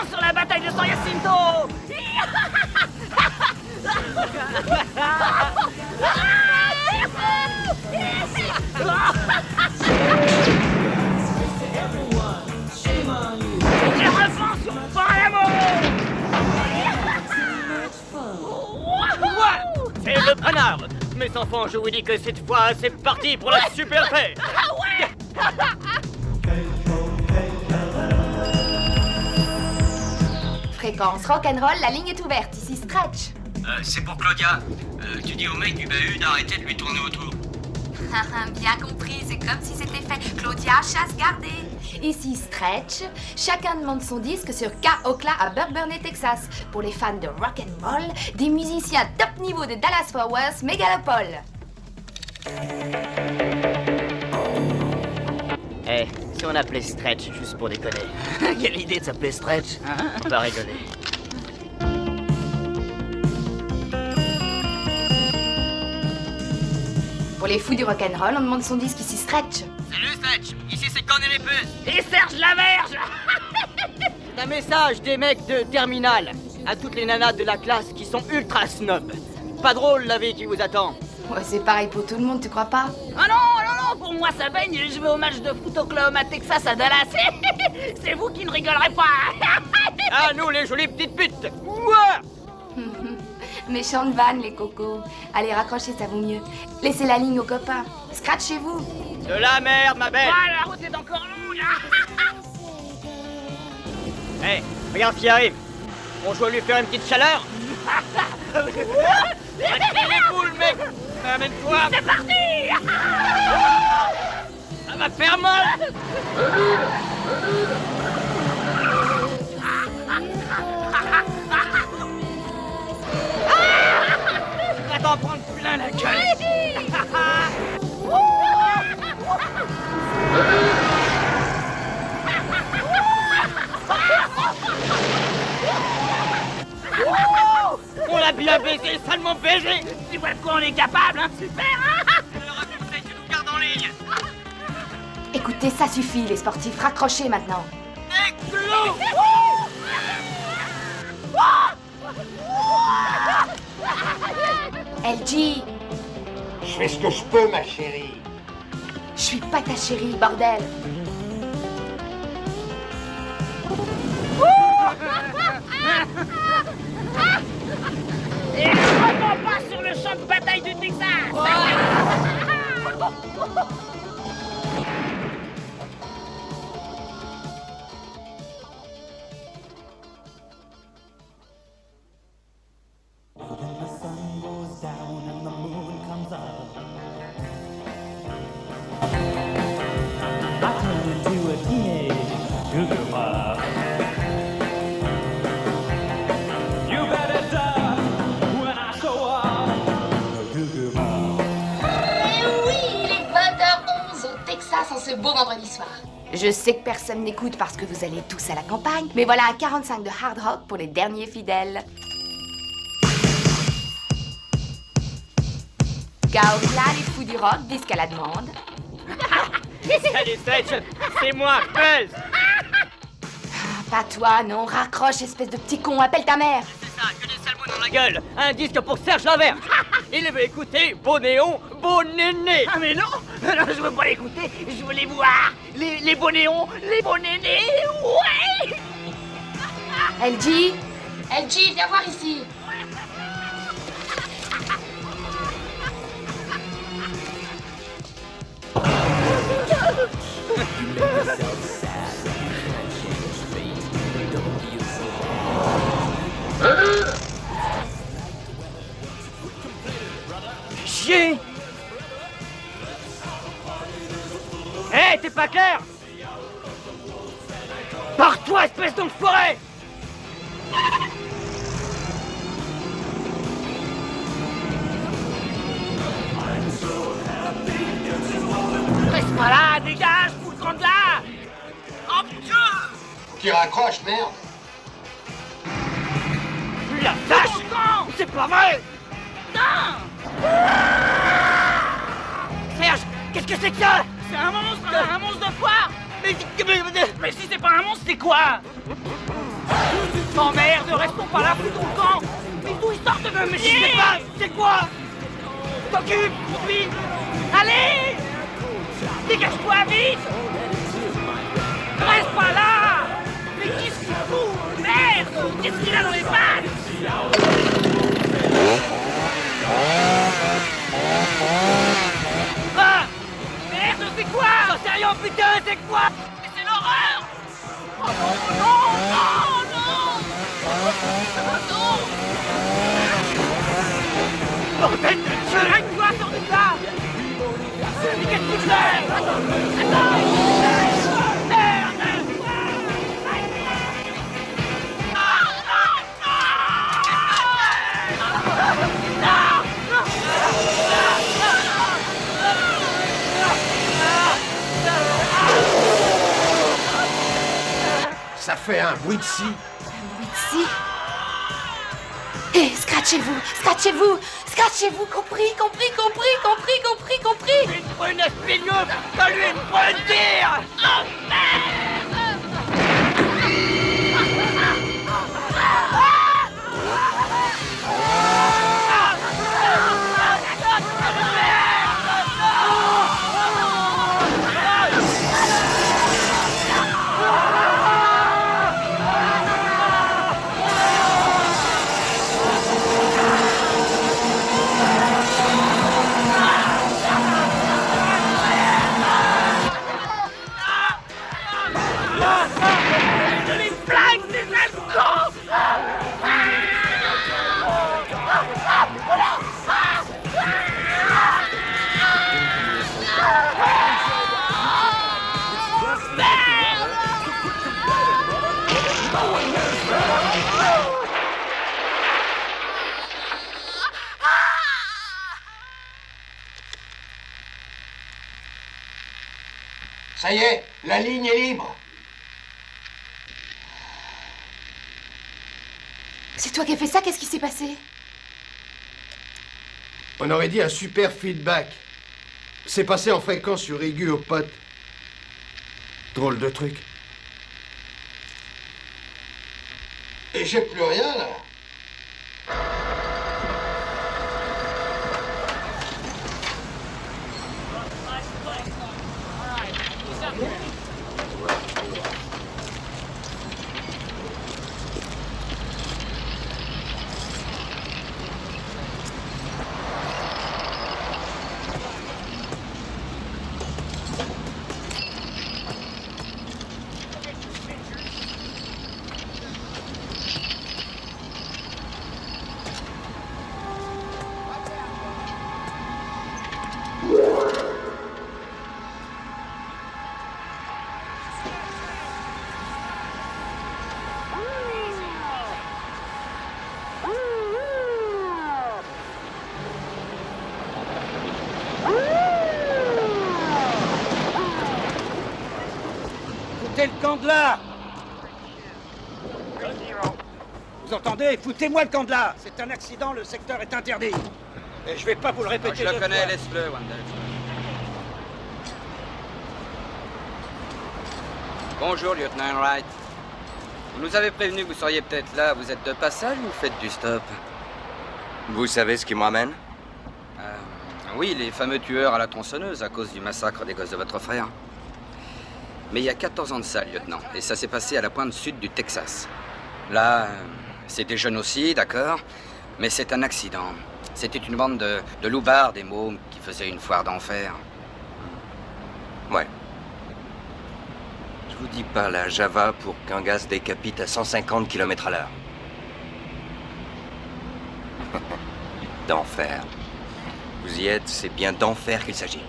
Sur la bataille de San Jacinto. Je reprends sur Palermo. C'est le panard. Mes enfants, je vous dis que cette fois, c'est parti pour la super paix. Ah ouais. Fréquence rock'n'roll, la ligne est ouverte, ici Stretch. C'est pour Claudia. Tu dis au mec du bahut d'arrêter de lui tourner autour. Bien compris, c'est comme si c'était fait. Claudia, chasse gardée. Ici Stretch, chacun demande son disque sur K-Ocla à Burkburney, Texas. Pour les fans de rock'n'roll, des musiciens top niveau de Dallas-Fort Worth, Mégalopole. Eh, si on appelait Stretch juste pour déconner. Quelle idée de s'appeler Stretch, hein? On va rigoler. Pour les fous du rock'n'roll, on demande son disque ici Stretch. Salut Stretch, ici c'est Cornet les puces. Et Serge Laverge. C'est un message des mecs de Terminal à toutes les nanas de la classe qui sont ultra snobs. Pas drôle la vie qui vous attend. Ouais, c'est pareil pour tout le monde, tu crois pas? Ah non, pour moi ça baigne, je vais au match de foot Oklahoma, Texas à Dallas. C'est vous qui ne rigolerez pas. Ah, nous les jolies petites putes. Ouah. Méchante vanne, les cocos. Allez, raccrochez, ça vaut mieux. Laissez la ligne aux copains. Scratchez-vous. De la merde, ma belle. Ah, la route est encore longue. Eh, regarde ce qui arrive. On joue à lui faire une petite chaleur. Les boules, mec. Amène-toi. C'est parti. Ça va faire mal. Va t'en prendre plein la gueule. On l'a bien baisé, salement baisé. Tu vois de quoi on est capable, hein? Super, hein? Le conseil, tu nous gardes en ligne. Écoutez, ça suffit, les sportifs. Raccrochez maintenant. LG, Je fais ce que je peux, ma chérie. je suis pas ta chérie, bordel. Et vraiment pas sur le champ de bataille du Texas. Ce beau vendredi soir. Je sais que personne n'écoute parce que vous allez tous à la campagne, mais voilà un 45 de hard rock pour les derniers fidèles. Gaokla, les fous du rock, disque à la demande. Salut Stretch, c'est moi, Buzz. Pas toi, non, raccroche, espèce de petit con, appelle ta mère. C'est ça, que des salmons dans la Gueule, un disque pour Serge Laverge. Il veut écouter Beau Néon, Beau Néné. Ah mais non, non, je veux pas l'écouter, je veux les voir. Les beaux néons, les beaux nénés, ouais. LG, LG, viens voir ici. Chier. Hé, t'es pas clair? Pars-toi, espèce d'enfoiré! Reste pas là, dégage, fous le camp de là. Oh, Qui raccroche, merde. La vache! C'est pas vrai! Non! Serge, qu'est-ce que c'est que ça? C'est un monstre de foire! Mais si c'est pas un monstre, c'est quoi? Oh merde, restons pas là, foutons le camp! Mais d'où ils sortent de Mais je sais pas, c'est quoi? T'occupe, vite! Allez! Dégage-toi, vite! Reste pas là! Mais qu'est-ce qu'il fout? Merde! Qu'est-ce qu'il a dans les pattes? Ah! Merde, c'est quoi? J'en sais rien, putain, c'est quoi? Mais c'est l'horreur! Oh non, non, non, non! Non! Bordel de Dieu! Arrête-toi, sors de là! Mais qu'est-ce que tu fais? Attends! Merde! Ça fait un bruit de scie. Si. Hé, scratchez-vous, scratchez-vous, scratchez-vous, compris, compris, compris, compris, compris, compris. Une prune espigneuse, t'as lui une prune tire! Les flingues des escrocs! Ça y est, la ligne est libre. C'est toi qui as fait ça, qu'est-ce qui s'est passé? On aurait dit un super feedback. C'est passé en fréquence sur aigu au pote. Drôle de truc. Et j'ai plus rien, là. Foutez le camp de là! Vous entendez? Foutez-moi le camp de là! C'est un accident, le secteur est interdit. Et je vais pas vous le répéter. Je le deux connais, fois. laisse-le, Wendell. Bonjour, lieutenant Wright. Vous nous avez prévenu que vous seriez peut-être là. Vous êtes de passage ou vous faites du stop? Vous savez ce qui me ramène? Oui, les fameux tueurs à la tronçonneuse à cause du massacre des gosses de votre frère. Mais il y a 14 ans de ça, lieutenant, et ça s'est passé à la pointe sud du Texas. Là, c'est des jeunes aussi, d'accord, mais c'est un accident. C'était une bande de loupards, des mômes, qui faisaient une foire d'enfer. Ouais. Je vous dis pas la Java pour qu'un gaz décapite à 150 km/h. D'enfer. Vous y êtes, c'est bien d'enfer qu'il s'agit.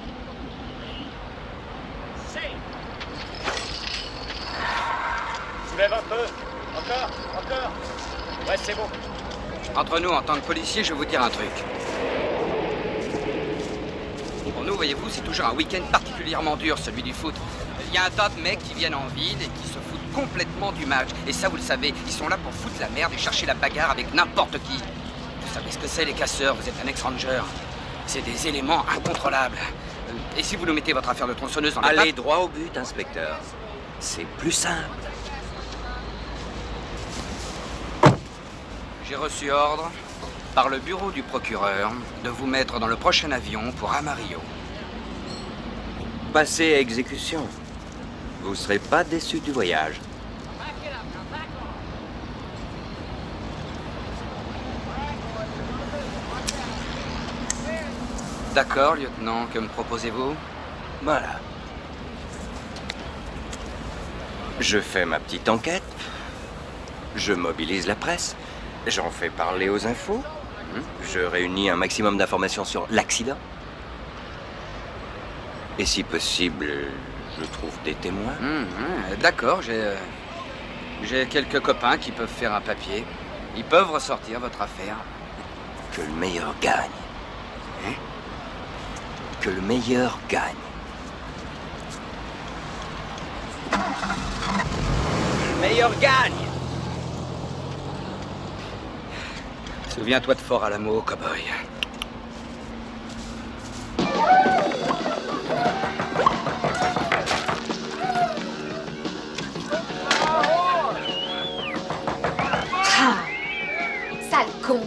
Soulève un peu. Encore. Ouais, c'est bon. Entre nous, en tant que policier, je vais vous dire un truc. Pour nous, voyez-vous, c'est toujours un week-end particulièrement dur, celui du foot. Il y a un tas de mecs qui viennent en ville et qui se foutent complètement du match. Et ça, vous le savez, ils sont là pour foutre la merde et chercher la bagarre avec n'importe qui. Vous savez ce que c'est, les casseurs, vous êtes un ex-ranger. C'est des éléments incontrôlables. Et si vous nous mettez votre affaire de tronçonneuse dans les Allez pattes... droit au but, inspecteur. C'est plus simple. J'ai reçu ordre par le bureau du procureur de vous mettre dans le prochain avion pour Amarillo. Passez à exécution. Vous serez pas déçu du voyage. D'accord, lieutenant, que me proposez-vous? Voilà. Je fais ma petite enquête. Je mobilise la presse. J'en fais parler aux infos. Je réunis un maximum d'informations sur l'accident. Et si possible, je trouve des témoins. D'accord, j'ai quelques copains qui peuvent faire un papier. Ils peuvent ressortir votre affaire. Que le meilleur gagne. Hein? Que le meilleur gagne. Le meilleur gagne. Souviens-toi de Fort Alamo, cow-boy. Ah, sale con.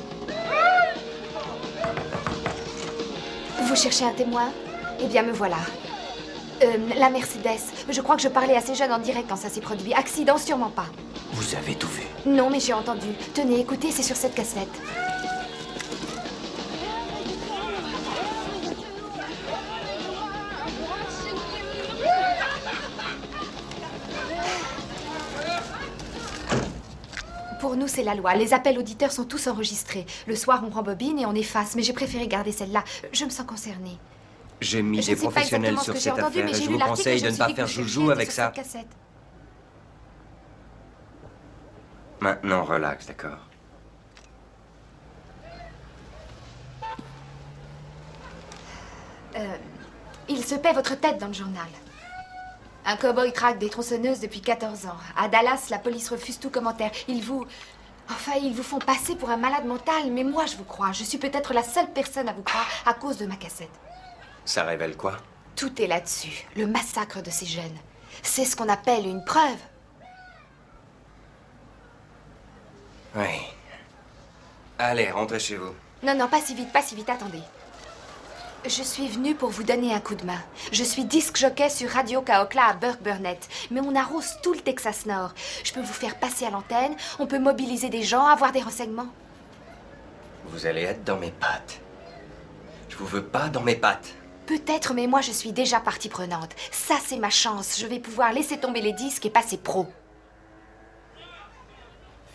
Vous cherchez un témoin? Eh bien, me voilà. La Mercedes. Je crois que je parlais assez jeune en direct quand ça s'est produit. Accident, sûrement pas. Vous avez tout vu. Non, mais j'ai entendu. Tenez, écoutez, c'est sur cette cassette. Pour nous, c'est la loi. Les appels auditeurs sont tous enregistrés. Le soir, on rembobine et on efface. Mais j'ai préféré garder celle-là. Je me sens concernée. J'ai mis Je des ne sais pas professionnels exactement ce sur que j'ai cette entendu, affaire mais et j'ai je lu vous l'article et conseille je de me ne suis pas dit que faire vous joujou cherchiez avec sur ça. cette cassette. Maintenant, relax, d'accord? Il se paie votre tête dans le journal. Un cow-boy traque des tronçonneuses depuis 14 ans. À Dallas, la police refuse tout commentaire. Ils vous font passer pour un malade mental, mais moi, je vous crois. Je suis peut-être la seule personne à vous croire à cause de ma cassette. Ça révèle quoi? Tout est là-dessus. Le massacre de ces jeunes. C'est ce qu'on appelle une preuve. Oui. Allez, rentrez chez vous. Non, non, pas si vite, attendez. Je suis venue pour vous donner un coup de main. Je suis disc jockey sur Radio Kaokla à Burke Burnett. Mais on arrose tout le Texas Nord. Je peux vous faire passer à l'antenne, on peut mobiliser des gens, avoir des renseignements. Vous allez être dans mes pattes. Je vous veux pas dans mes pattes. Peut-être, mais moi je suis déjà partie prenante. Ça, c'est ma chance. Je vais pouvoir laisser tomber les disques et passer pro.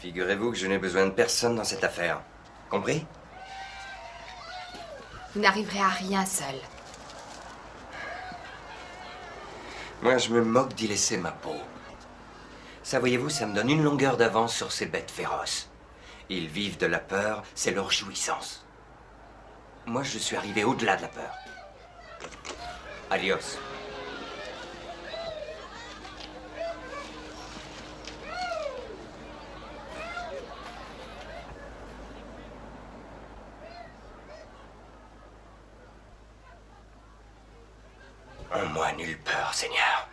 Figurez-vous que je n'ai besoin de personne dans cette affaire. Compris? Vous n'arriverez à rien seul. Moi, je me moque d'y laisser ma peau. Ça, voyez-vous, ça me donne une longueur d'avance sur ces bêtes féroces. Ils vivent de la peur, c'est leur jouissance. Moi, je suis arrivé au-delà de la peur. Adios. En moi, nulle peur, Seigneur.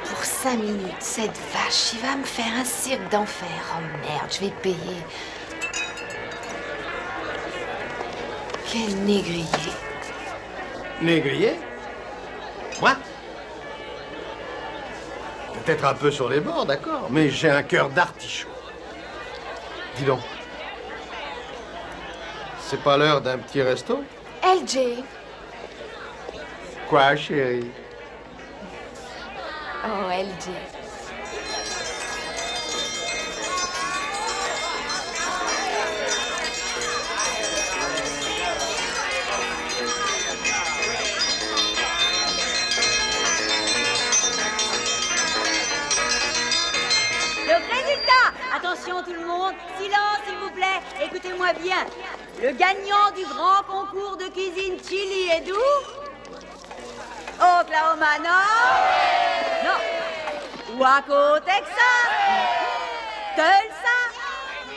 Pour 5 minutes, cette vache, il va me faire un cirque d'enfer. Oh merde, je vais payer. Quel négrier. Négrier? Moi? Peut-être un peu sur les bords, d'accord, mais j'ai un cœur d'artichaut. Dis donc. C'est pas l'heure d'un petit resto? LJ. Quoi, chérie? Oh, LJ. résultat, attention tout le monde, silence s'il vous plaît, écoutez-moi bien. Le gagnant du grand concours de cuisine chili est d'où? Oklahoma, non? Non. Waco, Texas? Tulsa?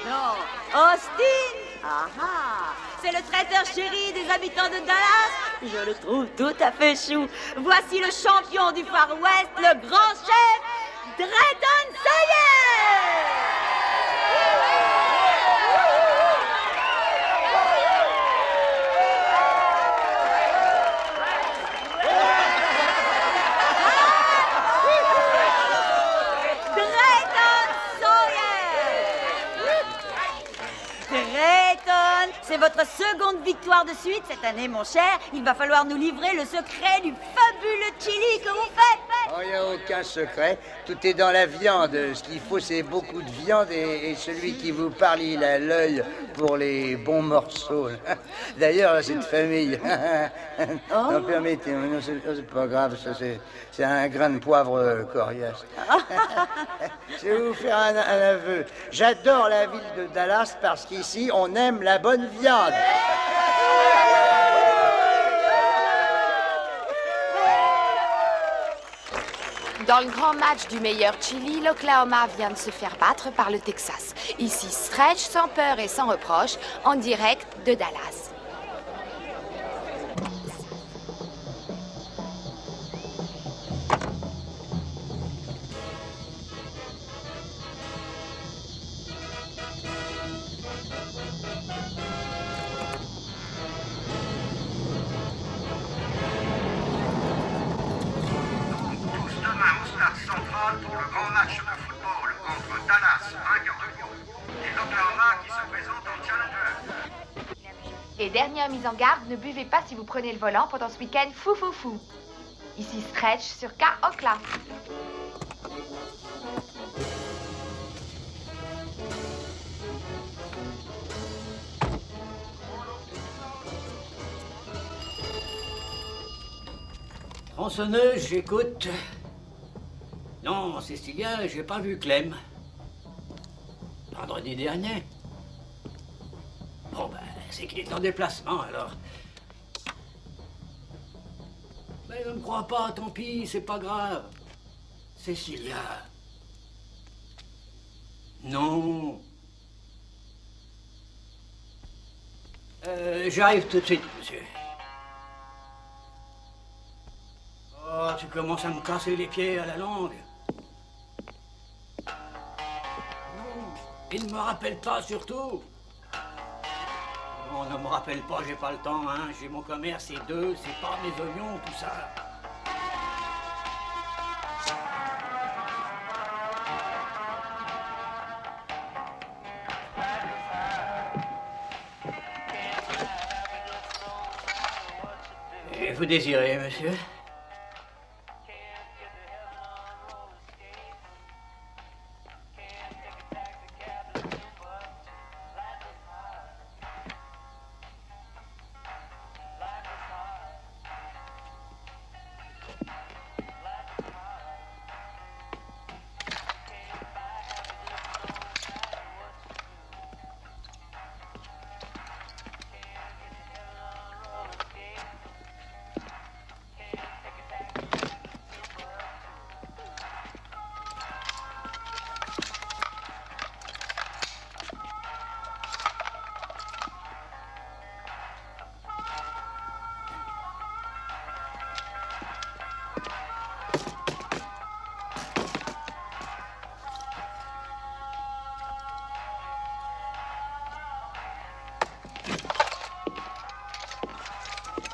Non. Austin? Ah, c'est le traiteur chéri des habitants de Dallas? Je le trouve tout à fait chou. Voici le champion du Far West, le grand chef, Drayton Sawyer! Drayton, c'est votre seconde victoire de suite cette année, mon cher. Il va falloir nous livrer le secret du fabuleux chili que vous faites. Oh, il n'y a aucun secret. Tout est dans la viande. Ce qu'il faut, c'est beaucoup de viande et celui qui vous parle, il a l'œil pour les bons morceaux. D'ailleurs, cette famille... Non, permettez-moi, non, c'est pas grave, ça, c'est un grain de poivre coriace. Je vais vous faire un aveu. J'adore la ville de Dallas parce qu'ici, on aime la bonne viande. Dans le grand match du meilleur chili, l'Oklahoma vient de se faire battre par le Texas. Ici, Stretch, sans peur et sans reproche, en direct de Dallas. Pour le grand match de football entre Dallas, vainqueur de Lyon, et l'Oklahoma qui se présente en challenger. Et dernière mise en garde, ne buvez pas si vous prenez le volant pendant ce week-end fou. Ici Stretch sur K-Okla. Tronçonneuse, j'écoute. Non, Cécilia, j'ai pas vu Clem. Vendredi dernier. Bon, ben, c'est qu'il est en déplacement, alors. Mais ne me crois pas, tant pis, c'est pas grave. Cécilia. Non. J'arrive tout de suite, monsieur. Oh, tu commences à me casser les pieds à la langue. Il ne me rappelle pas, surtout. Non, ne me rappelle pas, j'ai pas le temps, hein. J'ai mon commerce et deux, c'est pas mes oignons, tout ça. Et vous désirez, monsieur?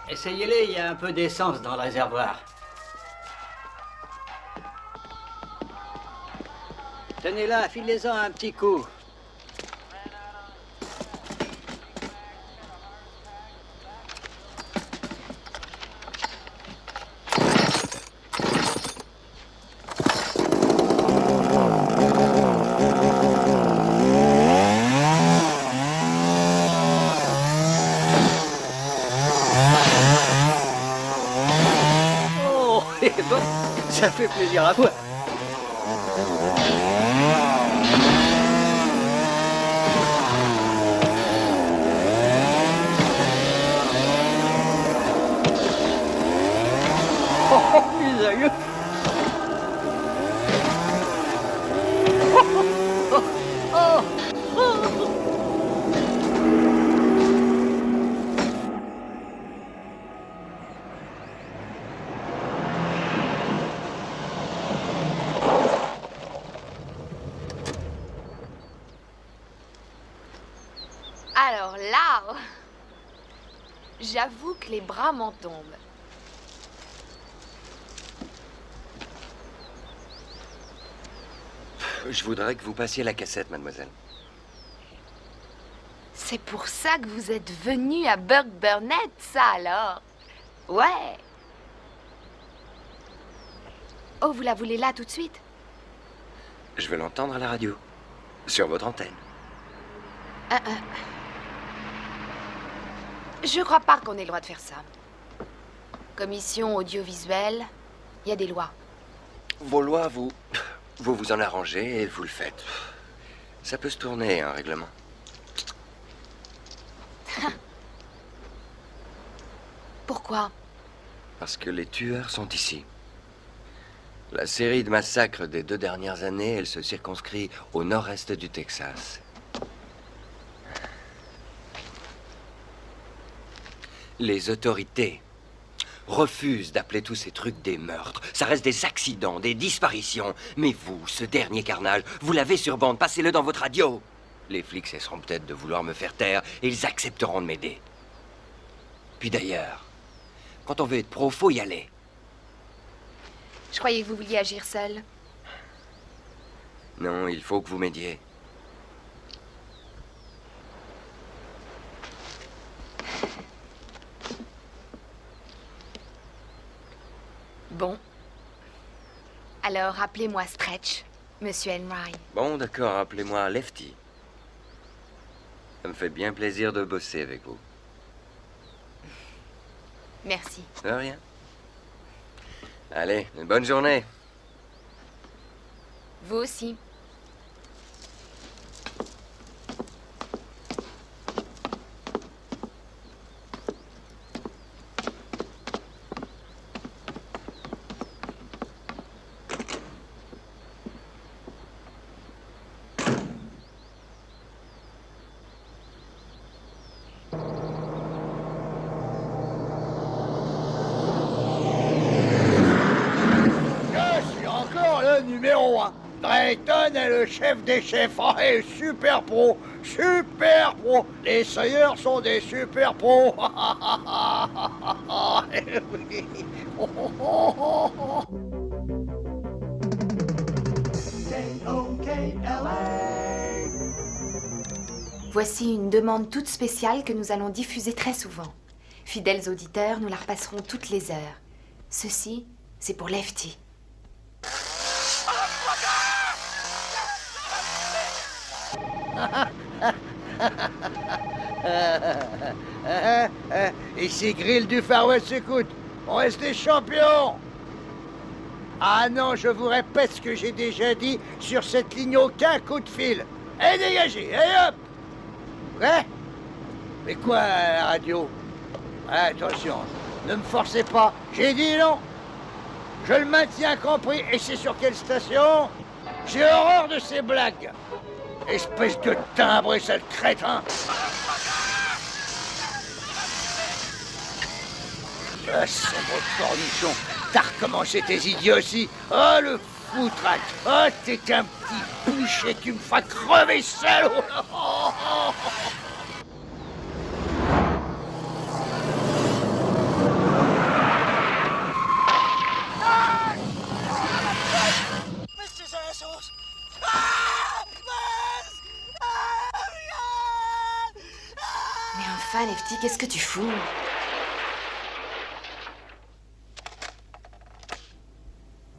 Essayez-les, il y a un peu d'essence dans le réservoir. Tenez-la, filez-en un petit coup. Ça fait plaisir à voir. Alors là, j'avoue que les bras m'en tombent. Je voudrais que vous passiez la cassette, mademoiselle. C'est pour ça que vous êtes venu à Burke Burnett, ça alors? Ouais. Oh, vous la voulez là tout de suite? Je veux l'entendre à la radio, sur votre antenne. Je crois pas qu'on ait le droit de faire ça. Commission audiovisuelle, il y a des lois. Vos lois, vous vous en arrangez et vous le faites. Ça peut se tourner, un règlement. Pourquoi? Parce que les tueurs sont ici. La série de massacres des 2 dernières années, elle se circonscrit au nord-est du Texas. Les autorités refusent d'appeler tous ces trucs des meurtres. Ça reste des accidents, des disparitions. Mais vous, ce dernier carnage, vous l'avez sur bande, passez-le dans votre radio. Les flics cesseront peut-être de vouloir me faire taire et ils accepteront de m'aider. Puis d'ailleurs, quand on veut être pro, faut y aller. Je croyais que vous vouliez agir seul. Non, il faut que vous m'aidiez. Bon. Alors, appelez-moi Stretch, Monsieur Enright. Bon, d'accord, appelez-moi Lefty. Ça me fait bien plaisir de bosser avec vous. Merci. De rien. Allez, une bonne journée. Vous aussi. Numéro 1. Drayton est le chef des chefs. Oh, et super pro. Super pro. Les Sawyers sont des super pros. Voici une demande toute spéciale que nous allons diffuser très souvent. Fidèles auditeurs, nous la repasserons toutes les heures. Ceci, c'est pour Lefty. Ici Grill du Far West, écoute, on reste des champions. Ah non, je vous répète ce que j'ai déjà dit, sur cette ligne aucun coup de fil. Et dégagez, et hop. Ouais. Mais quoi, la radio? Attention, ne me forcez pas, j'ai dit non. Je le maintiens compris, et c'est sur quelle station? J'ai horreur de ces blagues. Espèce de timbre, sale crétin. Ah, sombre cornichon, t'as recommencé tes idioties. Oh, le foutraque. Oh, t'es qu'un petit boucher, tu me feras crever, salaud. Mais enfin, Lefty, qu'est-ce que tu fous?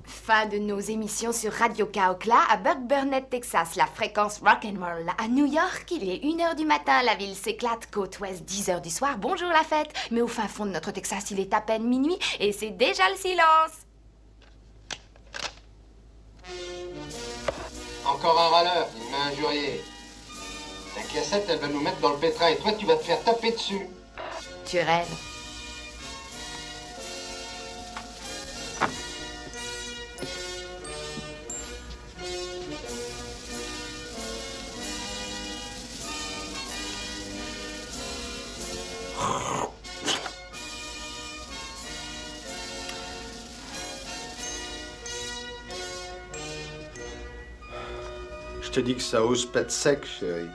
Fin de nos émissions sur Radio Kaokla à Burke Burnett, Texas, la fréquence rock'n'roll. À New York, il est 1h du matin, la ville s'éclate, côte ouest 10h du soir, bonjour la fête. Mais au fin fond de notre Texas, il est à peine minuit et c'est déjà le silence. Encore un râleur, il m'a injurié. La cassette, elle va nous mettre dans le pétrin et toi, tu vas te faire taper dessus. Tu rêves. Je te dis que ça ose pète sec, chérie.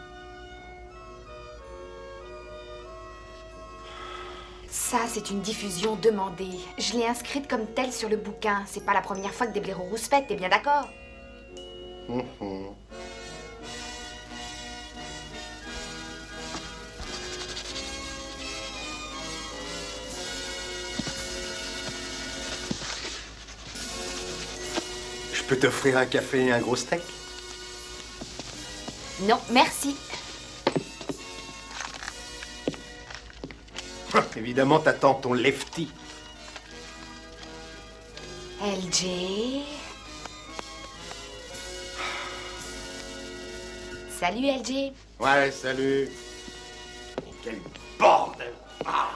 Ça, c'est une diffusion demandée. Je l'ai inscrite comme telle sur le bouquin. C'est pas la première fois que des blaireaux rouspètent, t'es bien d'accord? Je peux t'offrir un café et un gros steak? Non, merci. Évidemment, t'attends ton lefty. LJ. Salut, LJ. Ouais, salut. Quel bordel! Ah.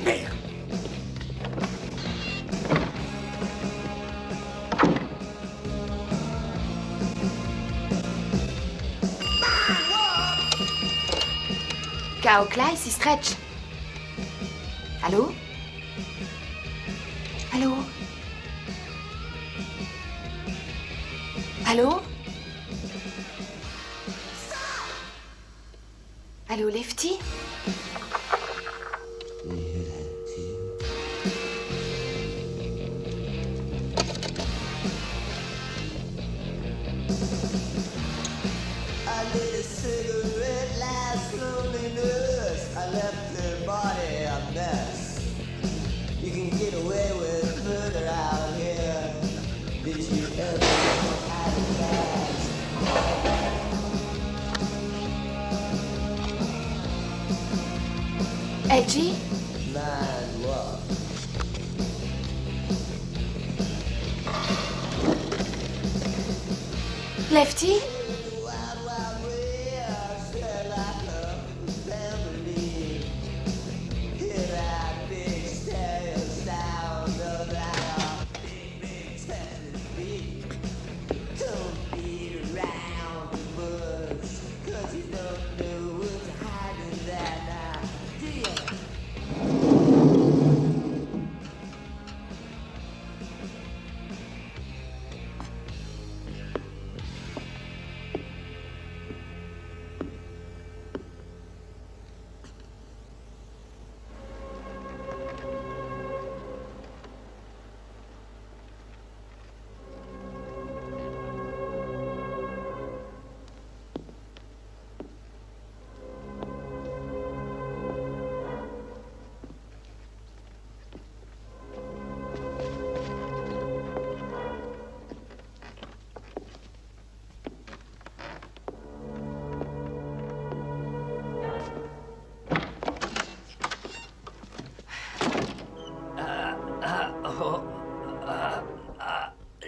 Merde! Kaokla, ici Stretch. Allô? Allô? Allô? Allô, Lefty? I lit a cigarette last loneliness. I left the body a mess. You can get away with murder out here. Did you ever have a chance? LG? Man, what? Lefty?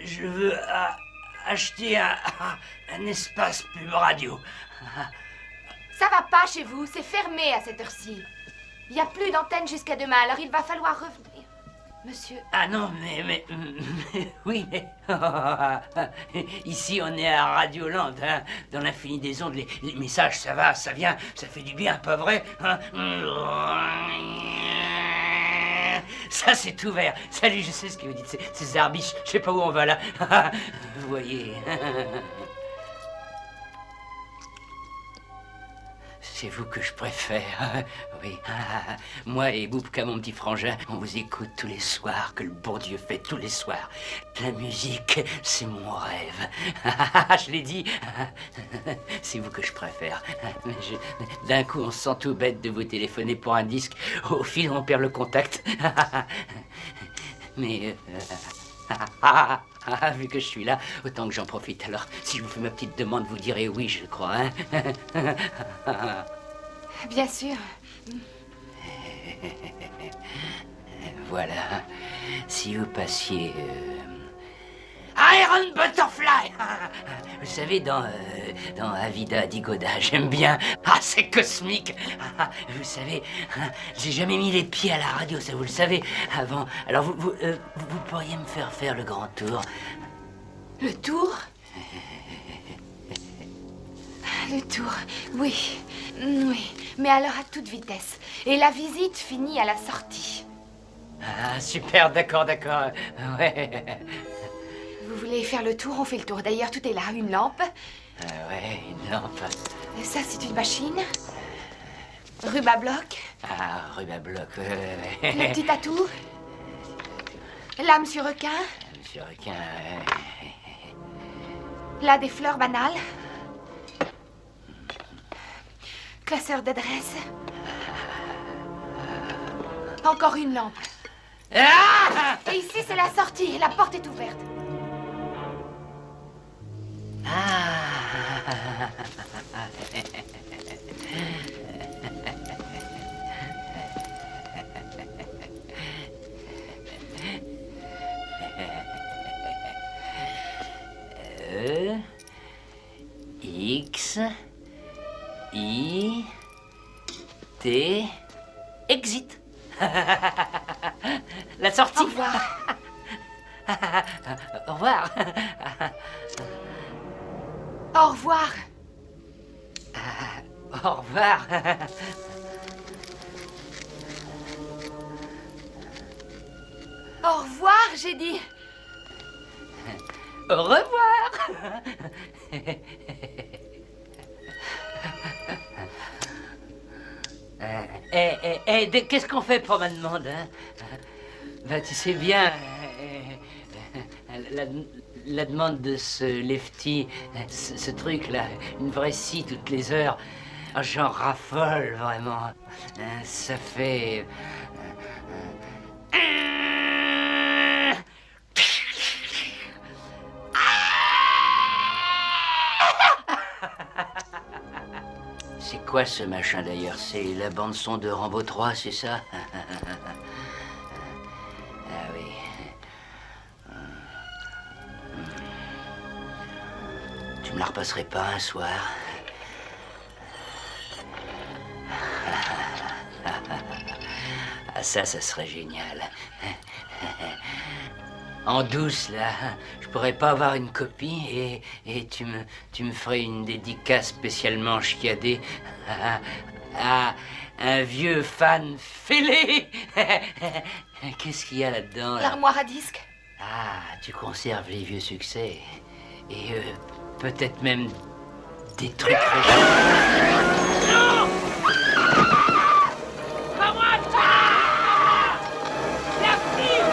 Je veux acheter un espace pub radio. Ça va pas chez vous, c'est fermé à cette heure-ci. Il n'y a plus d'antenne jusqu'à demain, alors il va falloir revenir. Monsieur... Ah non, mais oui, mais... Ici, on est à Radioland, hein, dans l'infini des ondes. Les messages, ça va, ça vient, ça fait du bien, pas vrai, hein? Ça, c'est ouvert. Salut, je sais ce que vous dites, ces arbiches. Je sais pas où on va, là. Vous voyez. C'est vous que je préfère. Oui. Moi et Boubka, mon petit frangin, on vous écoute tous les soirs, que le bon Dieu fait tous les soirs. La musique, c'est mon rêve. Je l'ai dit. C'est vous que je préfère. D'un coup, on se sent tout bête de vous téléphoner pour un disque. Au fil, on perd le contact. Mais... vu que je suis là, autant que j'en profite. Alors, si je vous fais ma petite demande, vous direz oui, je crois, hein? Bien sûr. Voilà. Si vous passiez... Iron Butterfly! Vous savez, dans Avida Digoda, j'aime bien. Ah, c'est cosmique! Vous savez, j'ai jamais mis les pieds à la radio, ça vous le savez, avant. Alors, vous pourriez me faire le grand tour. Le tour? Le tour, oui. Oui, mais alors à toute vitesse. Et la visite finit à la sortie. Ah, super, d'accord. Ouais. Vous voulez faire le tour? On fait le tour. D'ailleurs, tout est là. Une lampe. Ouais, une lampe. Ça, c'est une machine. Rhume à bloc. Ah, rhume à bloc, Le petit atout. Lame sur requin. Monsieur Requin, Là, des fleurs banales. Classeur d'adresse. Encore une lampe. Et ici, c'est la sortie. La porte est ouverte. X I T exit. La sortie. Au revoir. Au revoir. Au revoir. Au revoir. Au revoir, j'ai dit. Au revoir. Qu'est-ce qu'on fait pour ma demande, hein? Ben, tu sais bien, la demande de ce lefty, ce truc-là, une vraie scie toutes les heures, j'en raffole vraiment. Ça fait... C'est quoi ce machin d'ailleurs? C'est la bande-son de Rambo 3, c'est ça? Ah oui. Tu me la repasserais pas un soir? Ah ça serait génial. En douce, là, je pourrais pas avoir une copie et tu me ferais une dédicace spécialement chiadée à un vieux fan fêlé. Qu'est-ce qu'il y a là-dedans, là? L'armoire à disques. Ah, tu conserves les vieux succès. Et peut-être même des trucs récents. Non! Pas moi, la fille!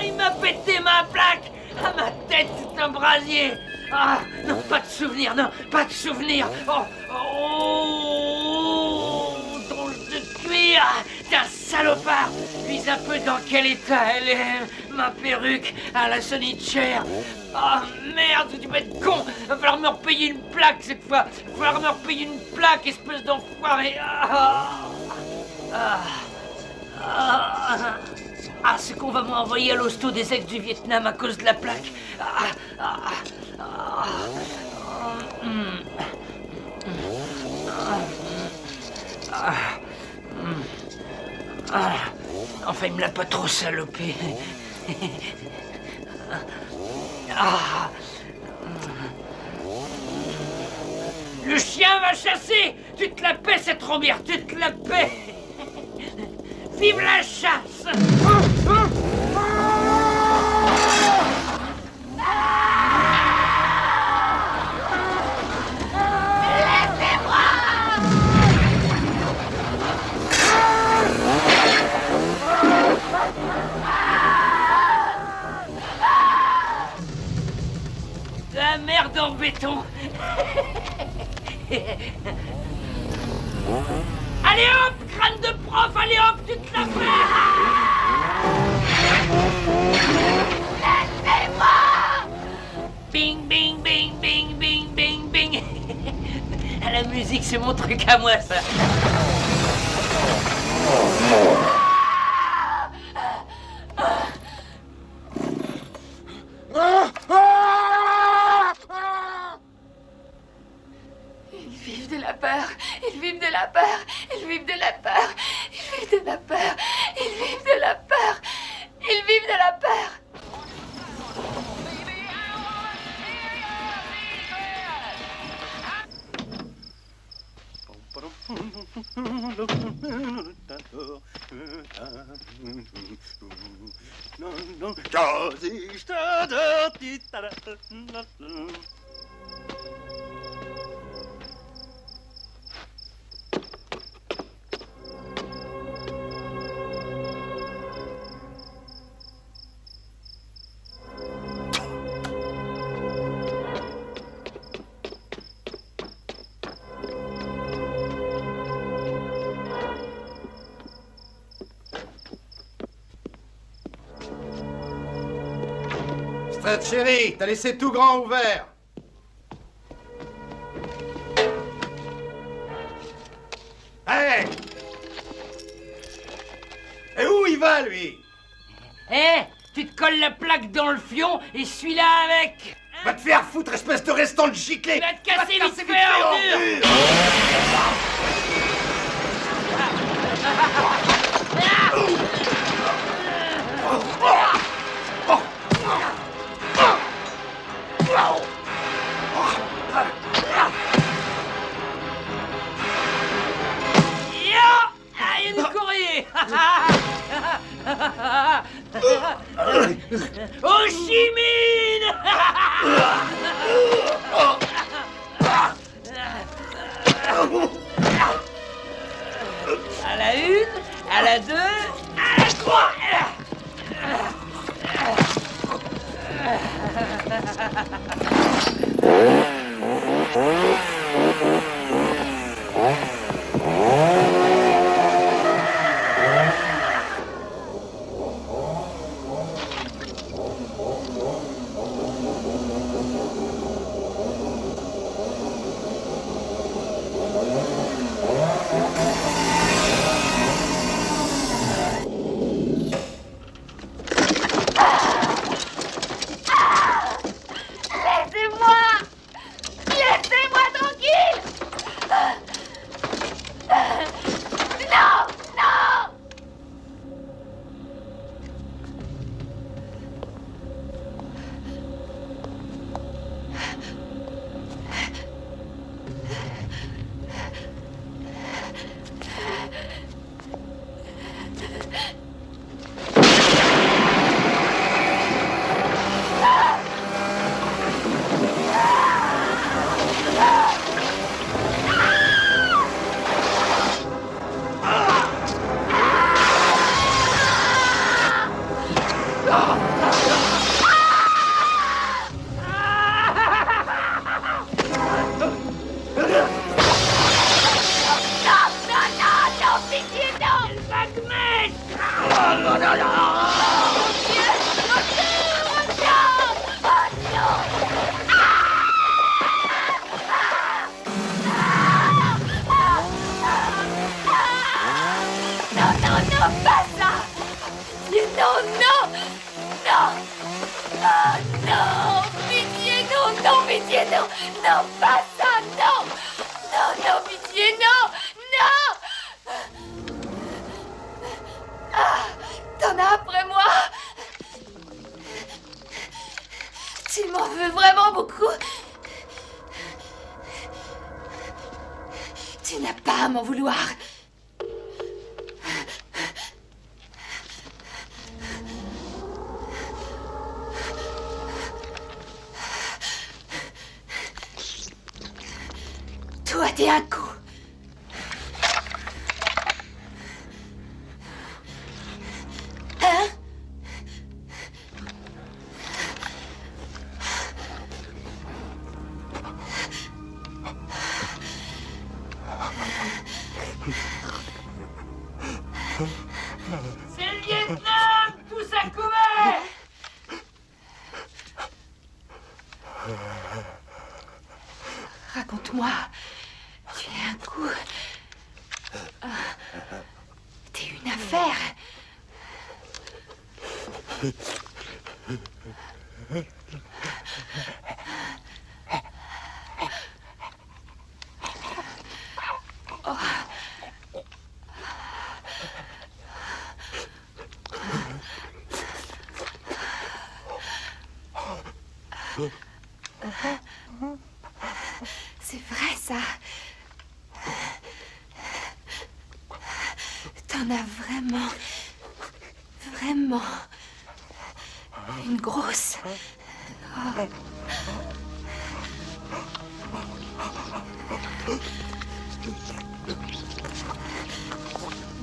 Il m'a pété ma plaque! À ma tête, c'est un brasier! Ah, non, pas de souvenir, non, pas de souvenir! Oh, drôle de cuir! T'es un salopard! Puis un peu dans quel état elle est, ma perruque à la Sonicher! Ah, merde, tu vas être con! Va falloir me repayer une plaque cette fois! Va falloir me repayer une plaque, espèce d'enfoiré! Ah, c'est qu'on va m'envoyer à l'hosto des ex du Vietnam à cause de la plaque. Enfin, il me l'a pas trop salopé. Le chien va chasser! Tu te la paies, cette rombière, tu te la paies! Vive la chasse! La merde en béton! Allez hop, crâne de prof, allez hop, tu te la fais! Laissez-moi! Bing, bing, bing, bing, bing, bing, bing. La musique, c'est mon truc à moi, ça. Ils vivent de la peur. Ils vivent de la peur. Ils vivent de la peur. Ils vivent de la peur. Ils vivent de la peur. Ils vivent de la peur. Chérie, t'as laissé tout grand ouvert. Hé! Et où il va, lui? Eh, tu te colles la plaque dans le fion et suis-là avec. Va te faire foutre, espèce de restant de giclé! Va te casser vite fait en dur. Ho Chi Minh. À la une, à la deux, à la trois. Non, pas ça, non. Non, non, pitié, non, non. Ah, t'en as après moi. Tu m'en veux vraiment beaucoup. Tu n'as pas à m'en vouloir. Toi, t'es un coup. Hein? C'est le Vietnam, tous à couvert. Raconte-moi. Tu es un coup. T'es une affaire. C'est vrai, ça. T'en as vraiment... Vraiment... Une grosse... Oh.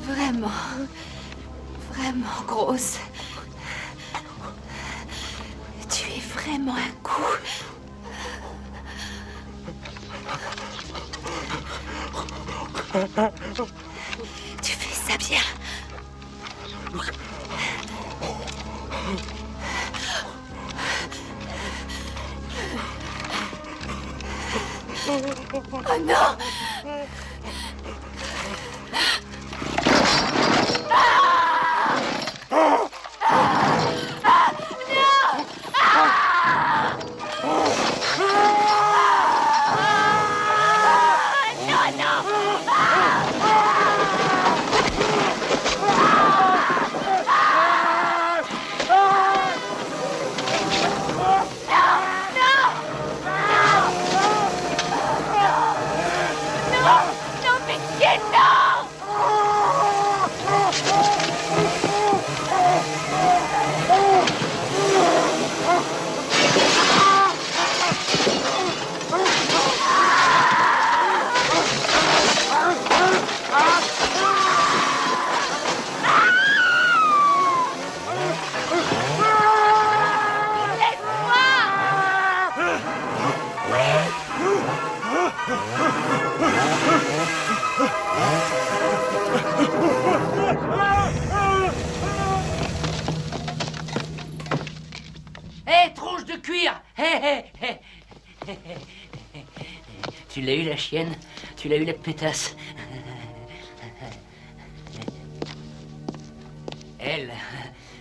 Vraiment... Vraiment grosse. Tu es vraiment un coup. Tu fais ça bien. Oh non! Hé, tronche de cuir! Hé. Tu l'as eu, la chienne? Tu l'as eu, la pétasse? Elle,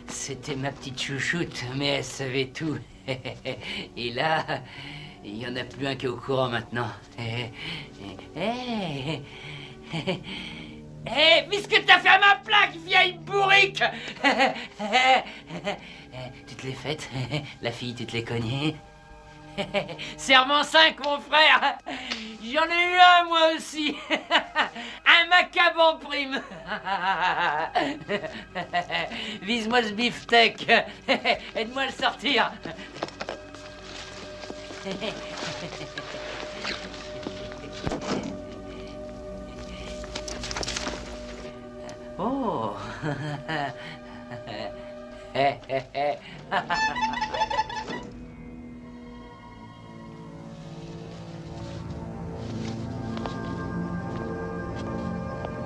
c'était ma petite chouchoute, mais elle savait tout. Et là, il n'y en a plus un qui est au courant maintenant. Hé, puisque t'as fait à ma plaque, vieille bourrique! Tu te l'es faite, la fille, tu te l'es cognée. Serment 5, mon frère! J'en ai eu un, moi aussi! Un macabre en prime! Vise-moi ce beefsteak! Aide-moi à le sortir! Oh!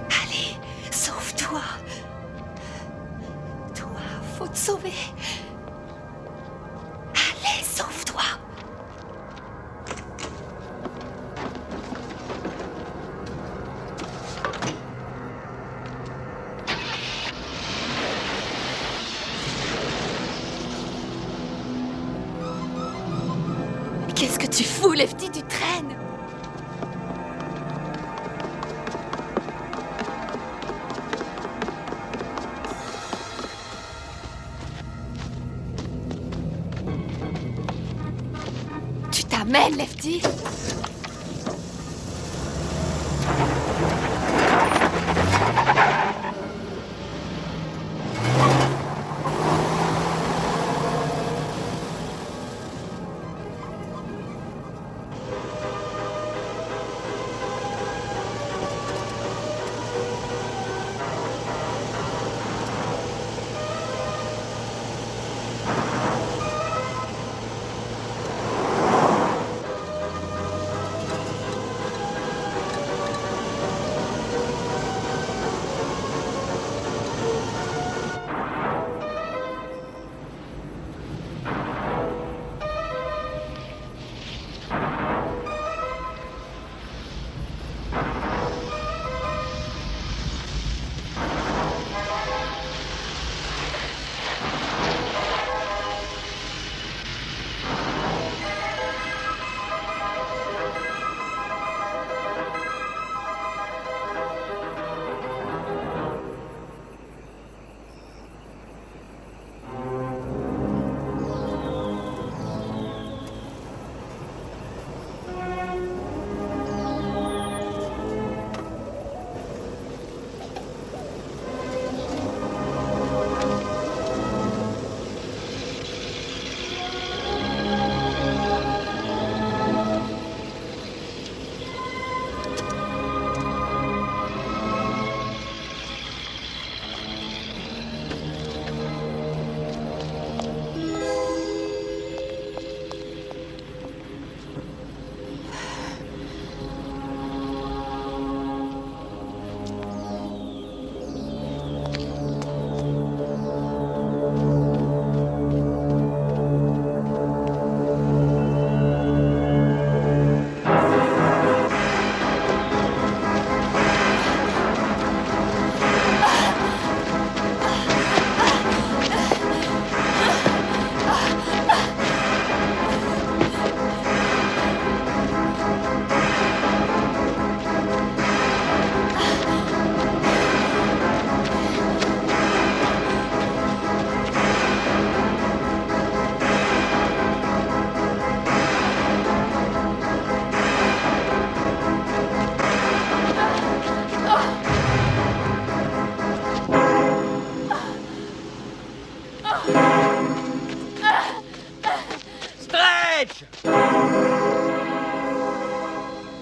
Allez, sauve-toi. Toi, faut te sauver. Allez, sauve-toi. Qu'est-ce que tu fous, Lefty? Tu traînes. Tu t'amènes, Lefty?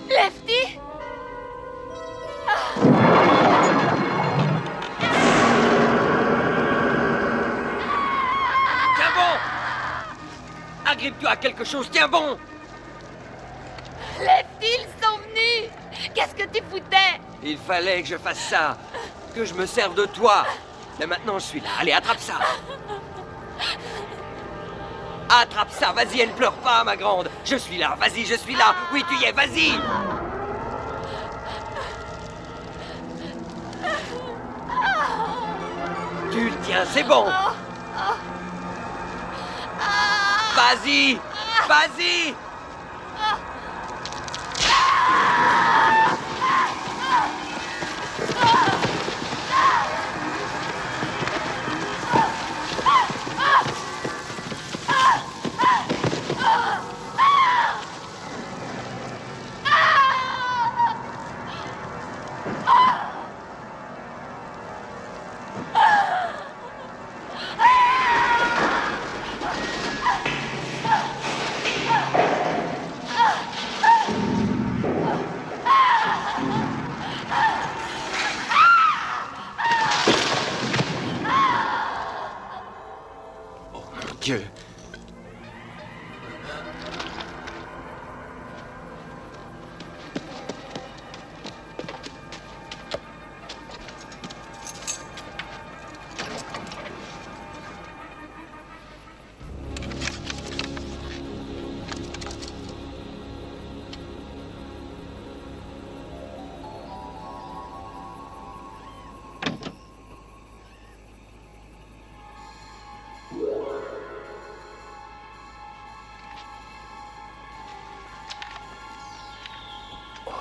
Lefty? Tiens bon! Agrippe-toi à quelque chose, tiens bon! Lefty, ils sont venus! Qu'est-ce que tu foutais? Il fallait que je fasse ça, que je me serve de toi. Mais maintenant je suis là, allez, attrape ça! Attrape ça, vas-y, elle ne pleure pas, ma grande. Je suis là, vas-y, je suis là. Oui, tu y es, vas-y. Tu le tiens, c'est bon. Vas-y, vas-y. Dieu.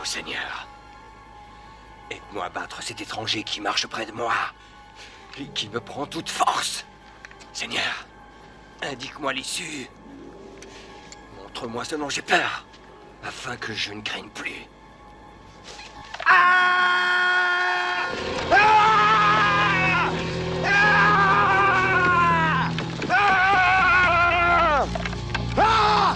Seigneur, aide-moi à battre cet étranger qui marche près de moi et qui me prend toute force. Seigneur, indique-moi l'issue. Montre-moi ce dont j'ai peur, afin que je ne craigne plus. Ah! Ah! Ah! Ah! Ah!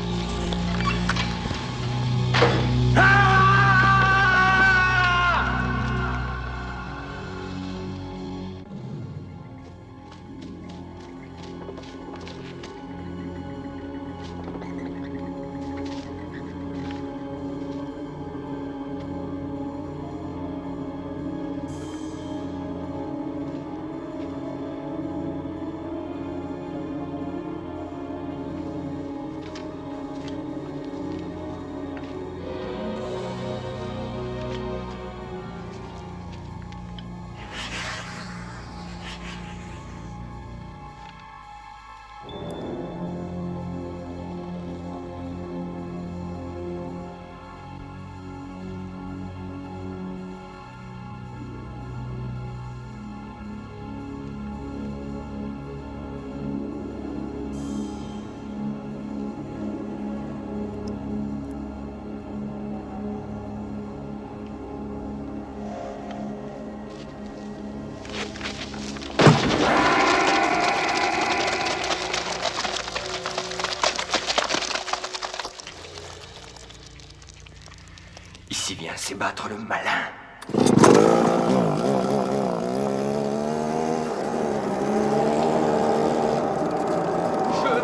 Ici vient s'ébattre le malin. Je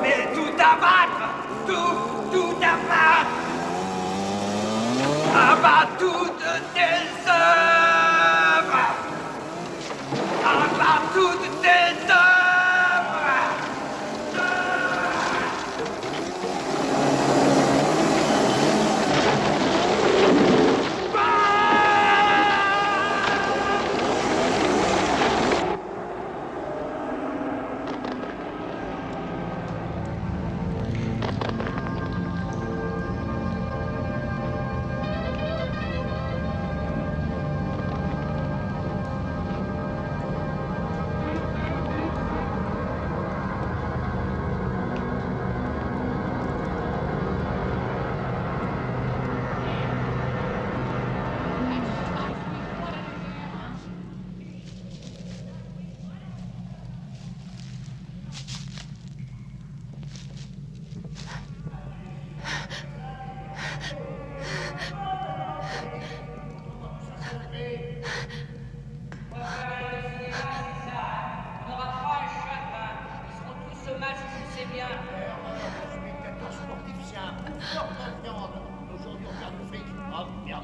vais tout abattre! Tout abattre! Abat toutes tes œuvres! Abat toutes tes œuvres!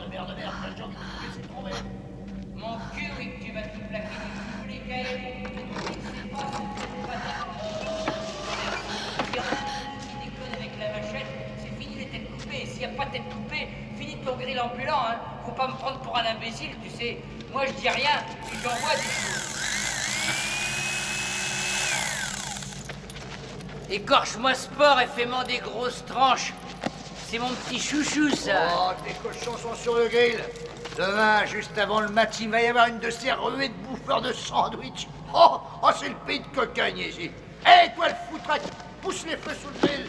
quel genre de coupé c'est trouvé. Mon cul, oui, que tu vas tout plaquer tous les cahiers. C'est pas avec la machette, c'est fini les têtes coupées. S'il n'y a pas de tête coupée, fini ton grill ambulant, hein. Faut pas me prendre pour un imbécile, tu sais. Moi, je dis rien, et j'envoie des choses. Écorche-moi sport et fais-moi des grosses tranches. C'est mon petit chouchou, ça. Oh, tes cochons sont sur le grill. Demain, juste avant le match, il va y avoir une de ces ruées de bouffeurs de sandwich. Oh, c'est le pays de cocagne ici. Hé, toi le foutraque, pousse les feux sous le grill.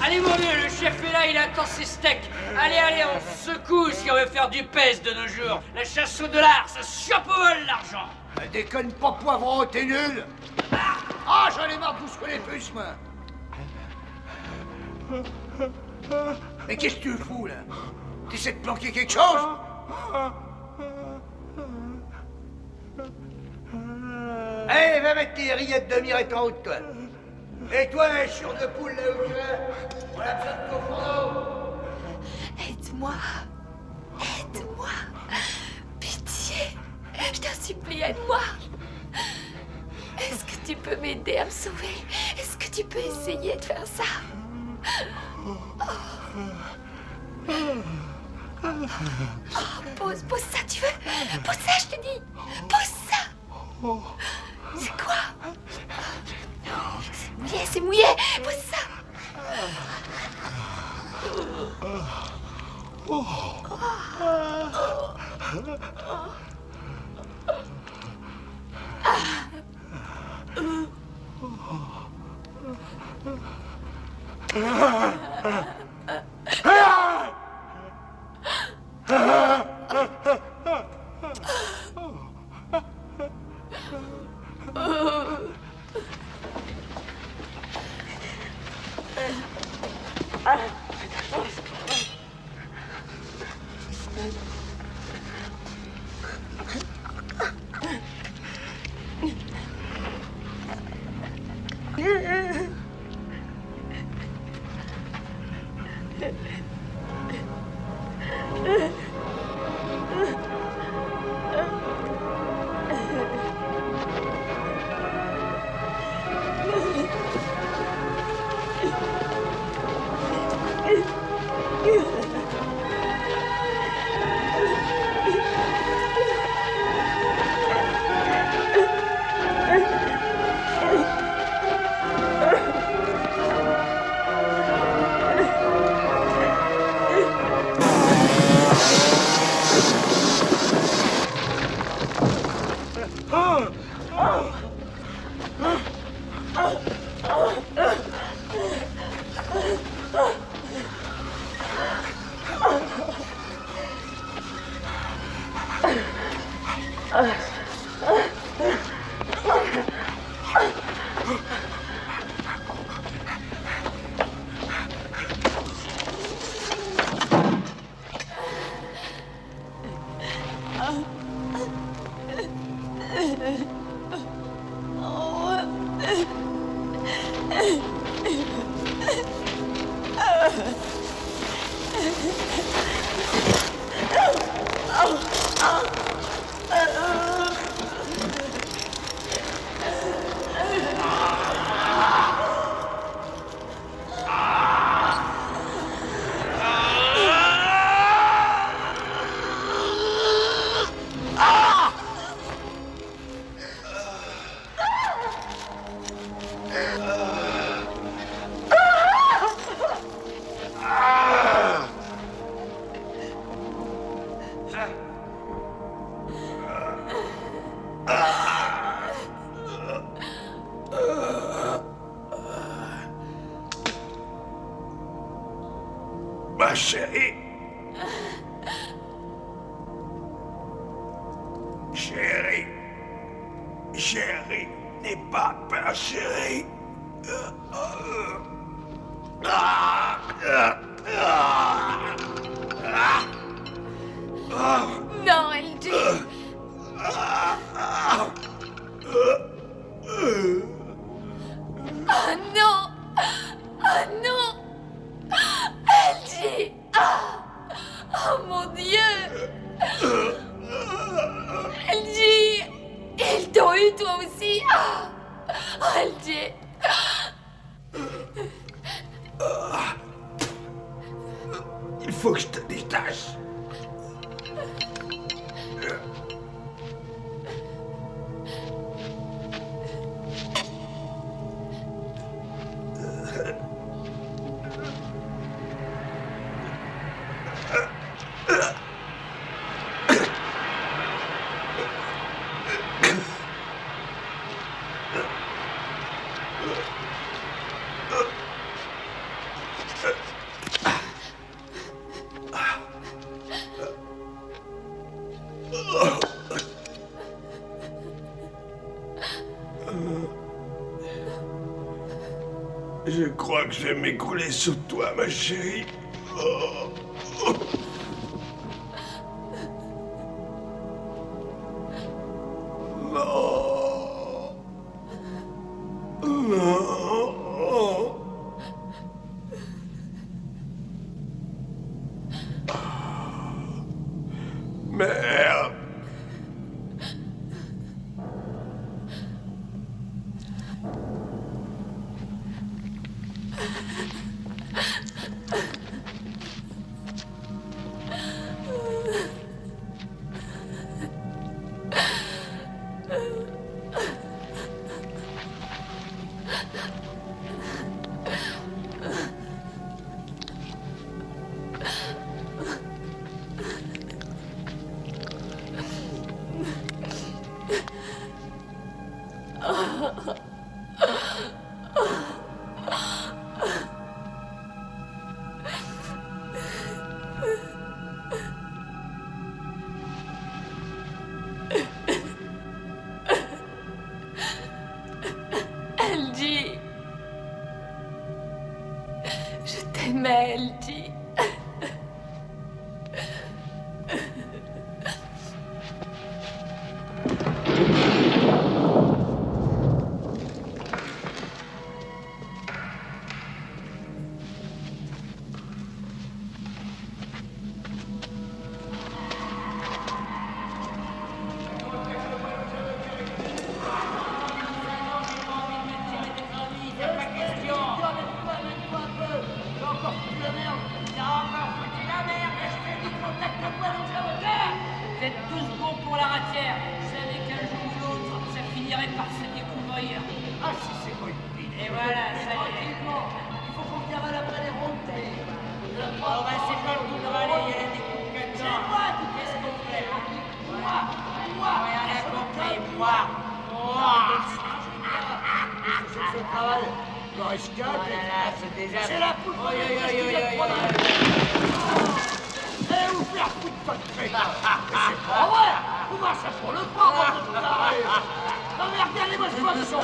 Allez, mon vieux, le chef est là, il attend ses steaks. Allez, allez, on se secoue si on veut faire du pèse de nos jours. La chasse au dollar, ça se chope au vol, l'argent. Déconne pas, poivron, t'es nul. Ah, j'en ai marre de vous les puces, moi. Mais qu'est-ce que tu fous, là? T'essaies de planquer quelque chose? Allez, va mettre tes rillettes de mirette en haut de toi. Et toi, chure de poule, là où tu es, on a besoin de ton fourneau. Aide-moi. Aide-moi. Pitié. Je t'en supplie, aide-moi. Est-ce que tu peux m'aider à me sauver? Est-ce que tu peux essayer de faire ça? Pose ça, tu veux? Pose ça, je te dis. Pose ça. C'est quoi? C'est mouillé, pose ça. Ma chérie. Chérie. Chérie. N'aie pas peur, chérie. Non, LG. Oh non. Oh non. LG. Oh mon Dieu. LG. Ils t'ont eu toi aussi. Oh LG. Il faut que je te détache. Je crois que je vais m'écrouler sous toi, ma chérie. Non. Non. Merde. LG. Je t'aimais, LG. déjà. C'est la poudre de maîtresse qui vient de prendre Allez vous faire foutre votre crétin. C'est pas vrai. Comment ça pour le prendre? Non mais regardez-moi ce poisson.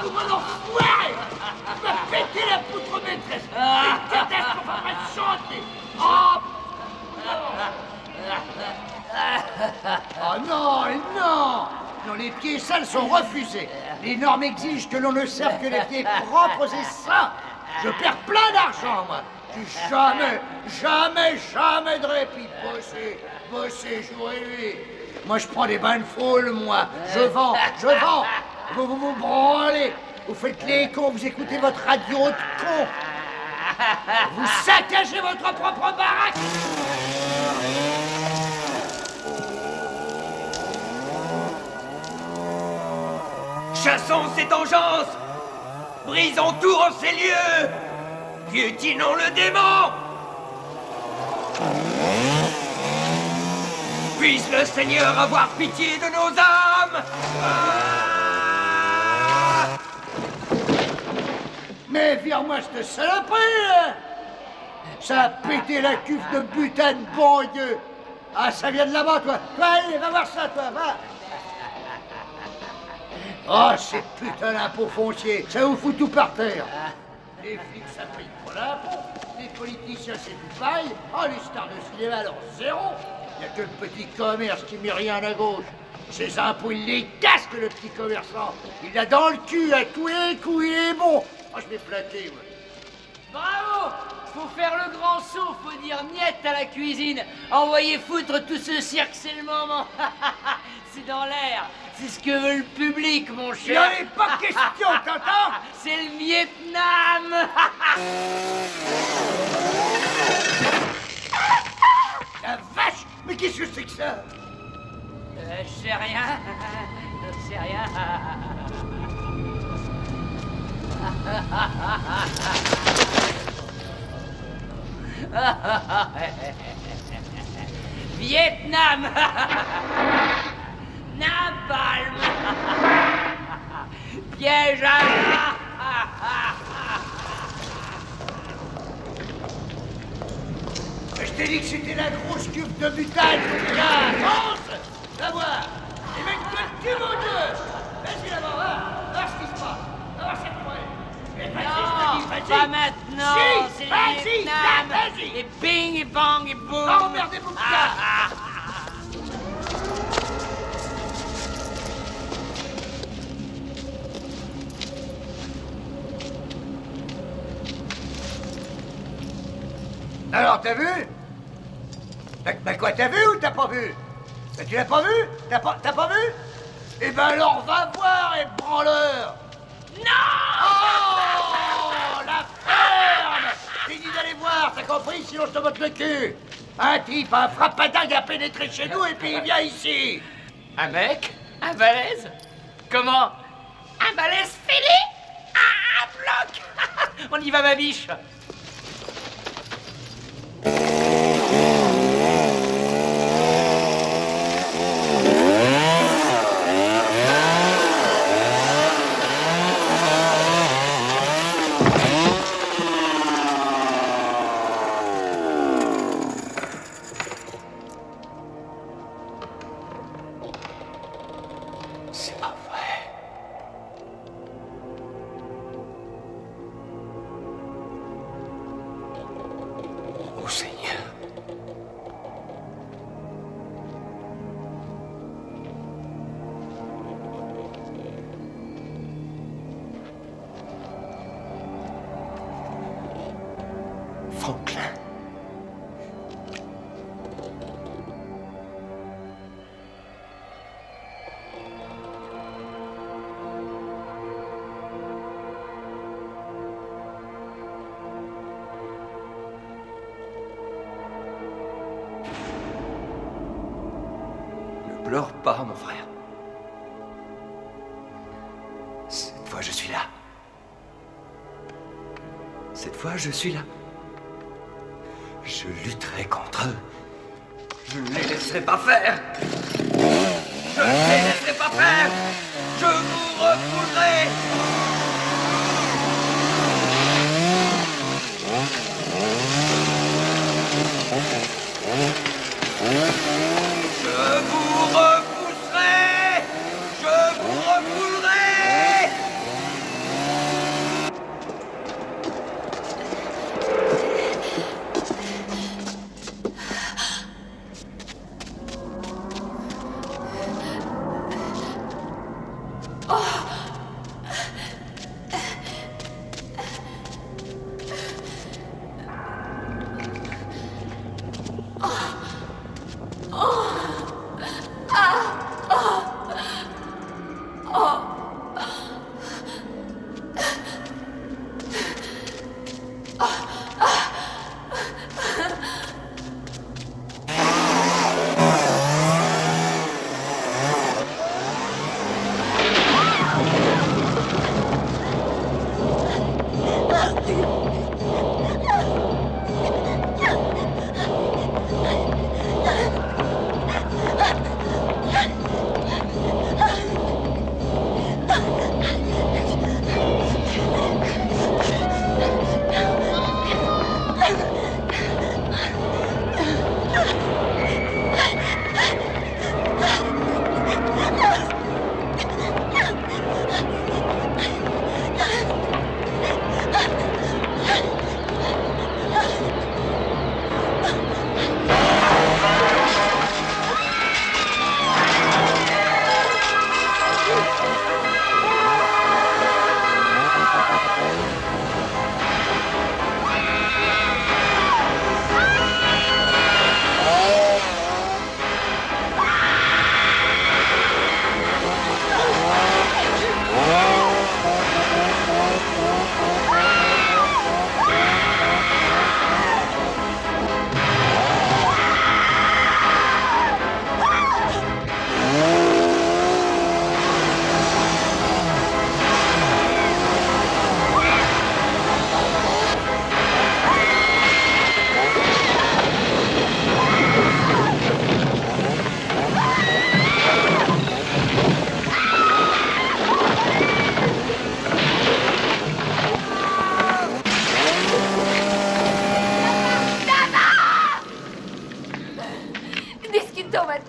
Vous m'en enfoirez. Tu m'as pété la poutre maîtresse. Et catastrophe après de chanter. Oh non, non. Non, les pieds sales sont refusés. Les normes exigent que l'on ne serve que les pieds propres et sains. Je perds plein d'argent, moi. Jamais de répit. Bosser, jour et nuit. Moi, je prends des bains de foule, moi. Je vends. Vous branlez. Vous faites les cons, vous écoutez votre radio de con. Vous saccagez votre propre baraque. Chassons cette engeance! Brisons tout en ces lieux! Piétinons le démon! Puisse le Seigneur avoir pitié de nos âmes! Mais vire-moi cette saloperie! Ça a pété la cuve de butane, bon Dieu! Ah, ça vient de là-bas, toi! Allez, va voir ça, toi, va! Oh, ces putains d'impôts fonciers, ça vous fout tout par terre. Les flics, ça paye pour l'impôt. Les politiciens, c'est du paille. Oh, les stars de cinéma, alors zéro. Il n'y a que le petit commerce qui met rien à gauche. Ces impôts, il les casque, le petit commerçant. Il l'a dans le cul, à tous les coups, il est bon. Oh, je vais plaquer, moi. Bravo! Faut faire le grand saut, faut dire niette à la cuisine. Envoyer foutre tout ce cirque, c'est le moment. C'est dans l'air. C'est ce que veut le public, mon cher. Il n'en est pas question, t'entends? C'est le Vietnam. La vache! Mais qu'est-ce que c'est que ça? Je sais rien. Je sais rien. Vietnam. Napalm. Piège à... Je t'ai dit que c'était la grosse cuve de butane, là, fonce! La voir! Et mec, toi, tu mon Dieu! Vas-y là-bas, va! Va ce qui se passe! Va voir cette poêle! Et vas-y, je te dis, vas-y! Pas maintenant! Si! C'est le Vas-y! Vietnam. Vas-y! Et bing, et bang, et boum! Va emmerder mon gars! Alors, t'as vu? Bah quoi, t'as vu ou t'as pas vu? Bah tu l'as pas vu? T'as pas vu? Eh ben alors va voir, et branleur! Non! Oh! La ferme! T'es dit d'aller voir, t'as compris? Sinon je te botte le cul! Un type, un frappadingue a pénétré chez nous et puis il vient ici! Un mec? Un balèze? Comment? Un balèze fêlé? Ah, un bloc! On y va, ma biche! C'est pas vrai. Oh Seigneur. Franklin. Ne pleure pas, mon frère. Cette fois, je suis là. Cette fois, je suis là. Je lutterai contre eux. Je ne les laisserai pas faire. Je ne les laisserai pas faire. Je vous refoulerai.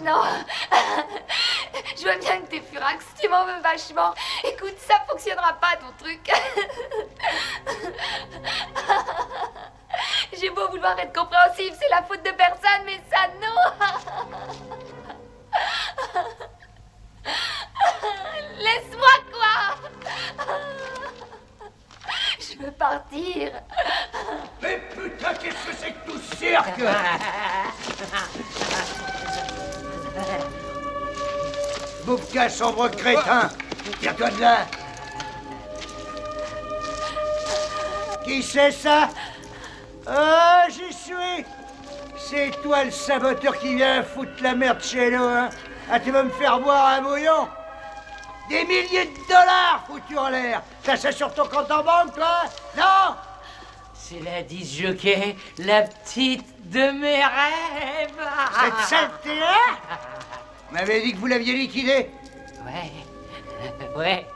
non. Je vois bien que t'es furax, tu m'en veux vachement. Écoute, ça fonctionnera pas ton truc. J'ai beau vouloir être compréhensive, c'est la faute de personne, mais ça non. Laisse-moi quoi. Je veux partir. Mais putain, qu'est-ce que c'est que tout ce cirque? Boubka, sombre crétin! Tire-toi de là! Qui c'est ça? Oh, j'y suis! C'est toi le saboteur qui vient foutre la merde chez nous, hein? Ah, tu vas me faire boire un bouillon? Des milliers de dollars foutus en l'air! T'as ça sur ton compte en banque, toi? Non? C'est la disjockey, la petite de mes rêves. Cette saleté-là? Vous m'avez dit que vous l'aviez liquidée? Ouais.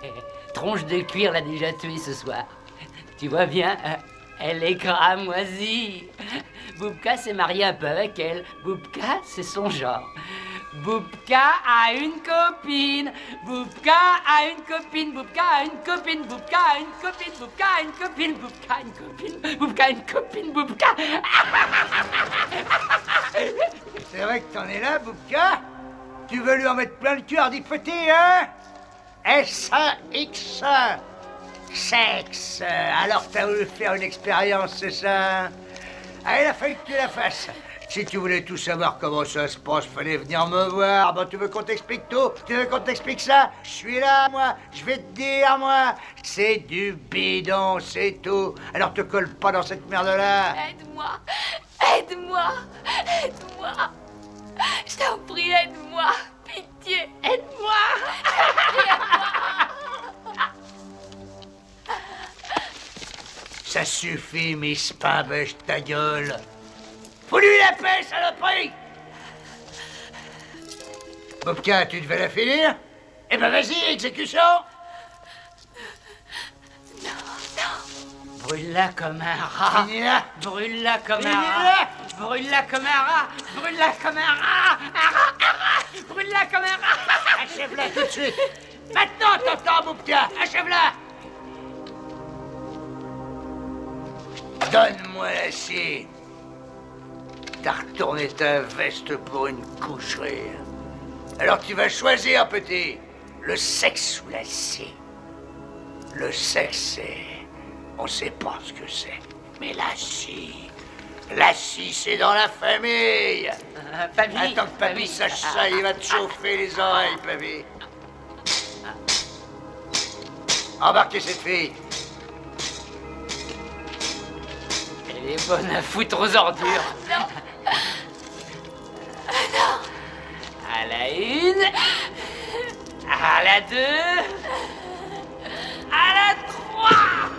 Tronche de cuir l'a déjà tuée ce soir. Tu vois bien, elle est cramoisie. Boubka s'est marié un peu avec elle. Boubka, c'est son genre. Boubka a une copine. Boubka a une copine. Boubka a une copine. Boubka a une copine. Boubka a une copine. Boubka a une copine. Boubka a une copine. Boubka. C'est vrai que t'en es là, Boubka? Tu veux lui en mettre plein le cul, hardi petit, hein? S-A-X. Sexe. Alors t'as voulu faire une expérience, c'est ça? Ah, il a fallu que tu la fasses. Si tu voulais tout savoir comment ça se passe, fallait venir me voir. Bon, tu veux qu'on t'explique tout? Tu veux qu'on t'explique ça? Je suis là, moi. Je vais te dire, moi. C'est du bidon, c'est tout. Alors te colle pas dans cette merde-là. Aide-moi. Aide-moi. Aide-moi. Je t'en prie, aide-moi. Pitié, aide-moi. Ça suffit, Miss Pimbèche, ta gueule. Fous-lui la paix, saloperie! Boubka, tu devais la finir? Eh ben vas-y, exécution! Brûle-la comme un rat. Finis-la! Brûle-la comme un Finis-la! rat. Brûle-la comme un rat. Brûle-la comme un rat. Un rat. Brûle-la comme un rat. Achève-la tout de suite! Maintenant, t'entends, Boubka! Achève-la! Donne-moi la scie! T'as retourné ta veste pour une coucherie. Alors tu vas choisir, petit, le sexe ou la scie. Le sexe, c'est... on sait pas ce que c'est. Mais la scie, c'est dans la famille. Papy. Attends que papy sache ça, il va te chauffer les oreilles, papy. Embarquez cette fille. Elle est bonne à foutre aux ordures. Non. À la une, à la deux, à la trois.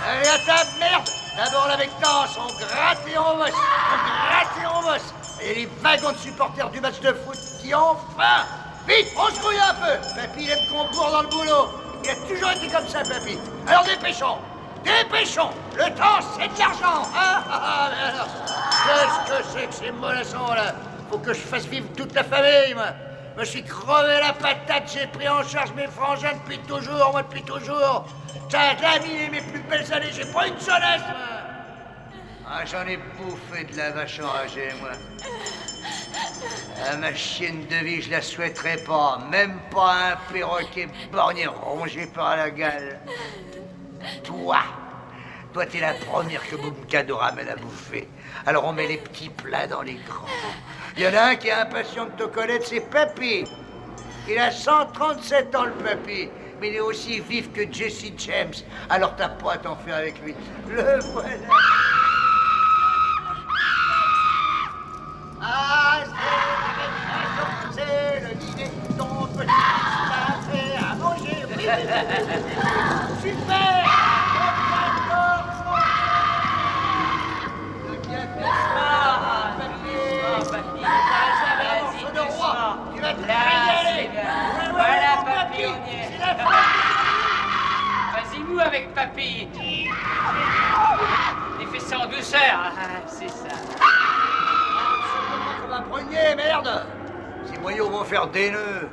Allez à table, merde! D'abord avec danse, on gratte et on bosse. On gratte et on bosse. Et les wagons de supporters du match de foot qui ont faim. Vite, on se grouille un peu. Papy, il aime qu'on court dans le boulot. Il a toujours été comme ça, papy. Alors dépêchons. Dépêchons. Le temps, c'est de l'argent. Hein? Mais alors, qu'est-ce que c'est que ces mollassons, là? Faut que je fasse vivre toute la famille, moi. Je me suis crevé la patate, j'ai pris en charge mes frangins depuis toujours, moi, depuis toujours. Ça a laminé mes plus belles années, j'ai pas une jeunesse, moi. Ah, j'en ai bouffé de la vache enragée, moi. Ah, ma chienne de vie, je la souhaiterais pas. Même pas un perroquet borgné rongé par la gale. Toi, t'es la première que Boubka nous ramène à bouffer. Alors on met les petits plats dans les grands. Il y en a un qui est impatient de te connaître, c'est Papy. Il a 137 ans, le Papy. Mais il est aussi vif que Jesse James. Alors t'as pas à t'en faire avec lui. Le voilà. Ah, c'est le dîner ton petit m'a fait à manger. Super! Le bien Allez, papy. Et fais ça en douceur, c'est ça. Comme un prunier, merde! Ces moyaux vont faire des nœuds.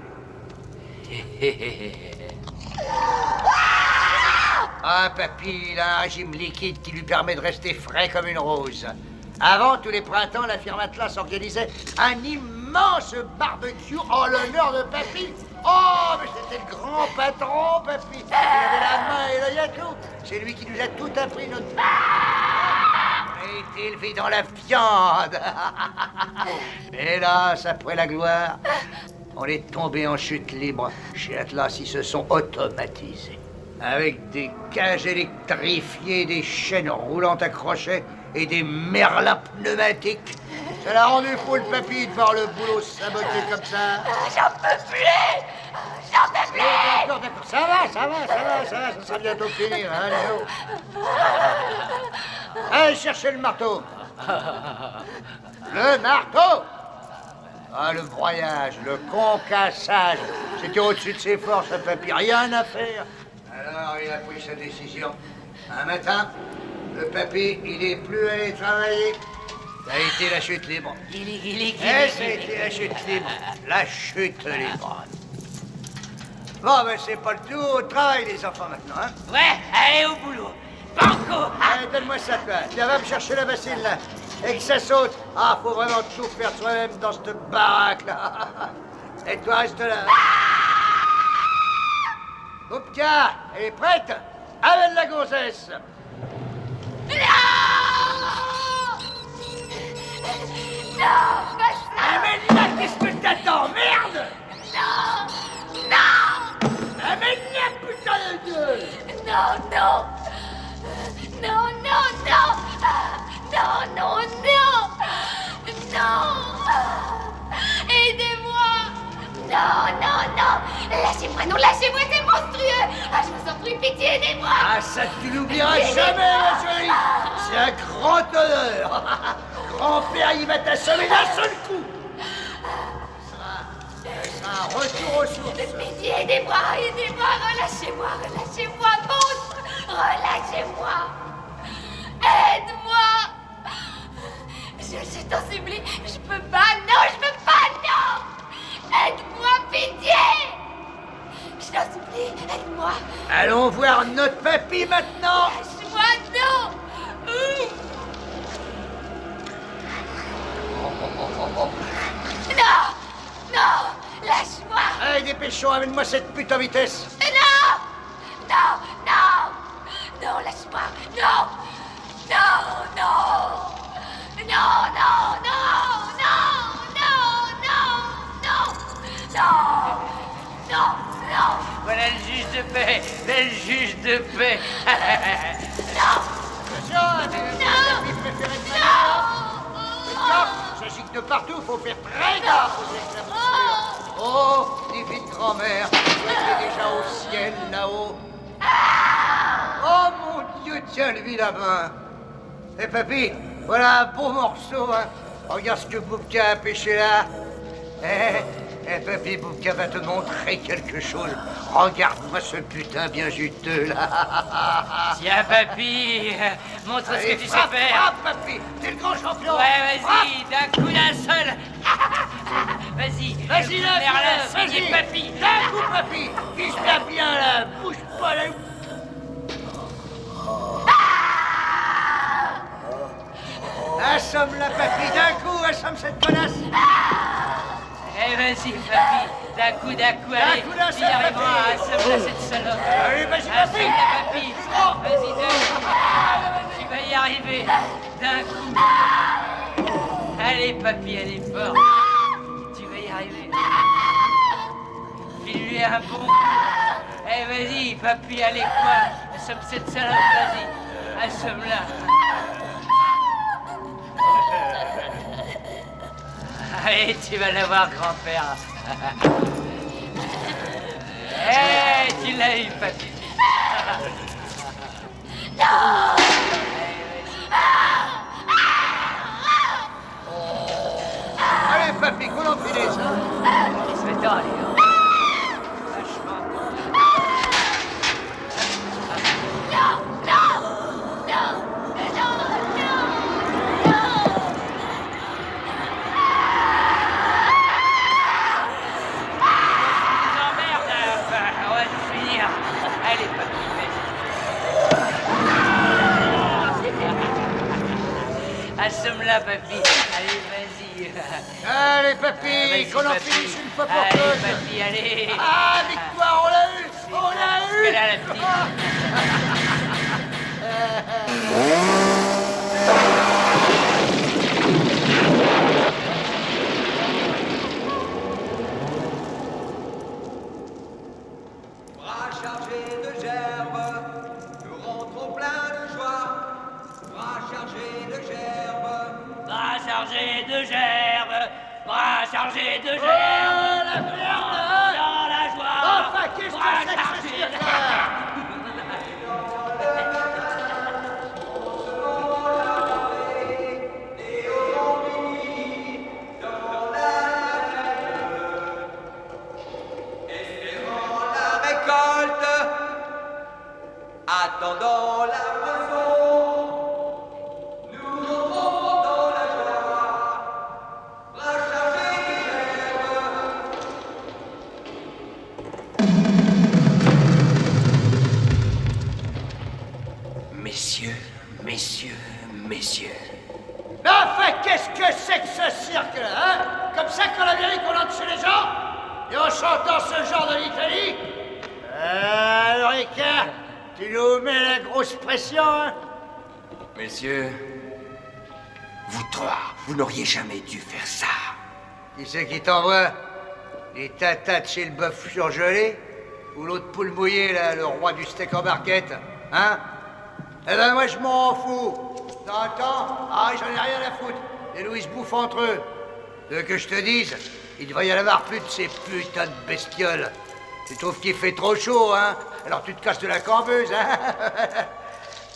Ah, papy, il a un régime liquide qui lui permet de rester frais comme une rose. Avant, tous les printemps, la firme Atlas organisait un immense barbecue en l'honneur de papy. Oh, mais c'était le grand patron, papy. Il avait la main et l'œil à tout. C'est lui qui nous a tout appris, notre... On a été élevés dans la viande. Hélas, après la gloire, on est tombé en chute libre. Chez Atlas, ils se sont automatisés. Avec des cages électrifiées, des chaînes roulantes à crochets et des merlins pneumatiques. Ça l'a rendu fou le papy de voir le boulot saboté comme ça. J'en peux plus! J'en peux plus! D'accord, d'accord. Ça sera bientôt fini. Allez, oh. Allez, cherchez le marteau. Le marteau! Ah, le broyage, le concassage. C'était au-dessus de ses forces, le papy. Rien à faire. Alors, il a pris sa décision. Un matin, le papy, il est plus allé travailler. Ça a été la chute libre. Ça a été la chute libre. La chute libre. Bon, ben, c'est pas le tout. Au travail, les enfants, maintenant, hein? Ouais, allez au boulot. Banco! Allez, donne-moi ça, toi. Tiens, va me chercher la bassine, là. Et que ça saute. Ah, faut vraiment tout faire soi-même dans cette baraque-là. Et toi, reste là. Boubka, elle est prête? Amène la gonzesse. Non, basta! Amène-la, qu'est-ce que t'attends? Merde! Non! Non! Amène-la, putain de Dieu! Non, non! Non, non, non! Non, non, non! Non! Aidez-moi! Non, non, non! Lâchez-moi, non, lâchez-moi, c'est monstrueux! Ah, je vous en prie, pitié, aidez-moi! Ah, ça, tu l'oublieras jamais, ma chérie! C'est un grand honneur! Grand-père, il va t'assommer d'un seul coup! Ce sera un retour aux sources! Pitié, aidez-moi, aidez-moi! Relâchez-moi, relâchez-moi, monstre! Relâchez-moi! Aide-moi! Je t'en supplie, je peux pas, non, je peux pas, non! Aide-moi, pitié! Je t'en supplie, aide-moi! Allons voir notre papy maintenant! Lâche-moi, non! Non! Non! Lâche-moi! Allez, dépêchons, amène-moi cette pute en vitesse! Non! Non! Non! Non, lâche-moi! Non! Non! Non! Non! Non! Non! Non! Non! Non! Non! Non! Non! Voilà le juge de paix, le juge de paix. Non! Attention, mes préférés de ma je gicle de partout, faut faire très gaffe aux éclaboussures. Oh, divine grand-mère, toi qui es déjà au ciel là-haut. Oh mon Dieu, tiens-lui la main. Eh papy, voilà un beau morceau, hein. Regarde ce que Boubka a pêché là. Eh papy, Boubka va te montrer quelque chose. Regarde-moi ce putain bien juteux là. Tiens, papy, montre ce que tu sais faire. Frappe, papy, t'es le grand champion. Ouais, vas-y, d'un coup d'un seul. Vas-y, Vas-y là, Merlin, vas-y, papy. d'un coup, papy. Vise-la bien là, bouge pas là. Assomme-la, papy, d'un coup, assomme cette connasse. Eh, vas-y, papy, d'un coup, allez. D'un coup d'un Tu y seul, arriveras, papy. assomme-la, cette salope. Allez, vas-y, papy. Assomme-la, papy. Vas-y, d'un coup. Tu vas y arriver, d'un coup. Allez, papy, elle est forte. Tu vas y arriver. File-lui un bon coup. Eh, vas-y, papy, allez, quoi? Assomme cette salope, vas-y. Assomme-la. Allez, tu vas l'avoir, grand-père. Eh, tu l'as eu, papy. Allez, papy, qu'on en finisse. Il se fait tard, allez. Vachement. Non! assomme-la, papy. Allez, vas-y. Allez, papy, Vas-y, qu'on en papy. finisse une fois pour Allez, toutes. papy, allez. Ah, victoire, on l'a eu. On l'a eu. Qu'elle a, la petite. Bras chargés de gerbes, nous rentrons plein de joie. Bras chargés de gerbes, Bras chargés de gerbes, bras chargés de gerbes. la merde. Dans la joie. Enfin, qu'est-ce bras que c'est que ce chargés de cirque-là? la récolte, attendant la moisson. Nous rentrons dans la joie, bras chargés de gerbes. Messieurs, messieurs, messieurs. Mais enfin, qu'est-ce que c'est que ce cirque-là, hein? Comme ça qu'en Amérique, on entre chez les gens? Et en chantant ce genre de l'Italie? Alors, Ricard, tu nous mets la grosse pression, hein? Messieurs, vous trois, vous n'auriez jamais dû faire ça. Qui c'est qui t'envoie? Les tatas de chez le bœuf surgelé? Ou l'autre poule mouillée, là, le roi du steak en barquette? Hein? Eh ben moi je m'en fous. T'entends? Ah, j'en ai rien à foutre. Les Louis bouffent entre eux. Tu veux que je te dise? Il devrait y en avoir plus de ces putains de bestioles. Tu trouves qu'il fait trop chaud, hein? Alors tu te casses de la cambeuse, hein?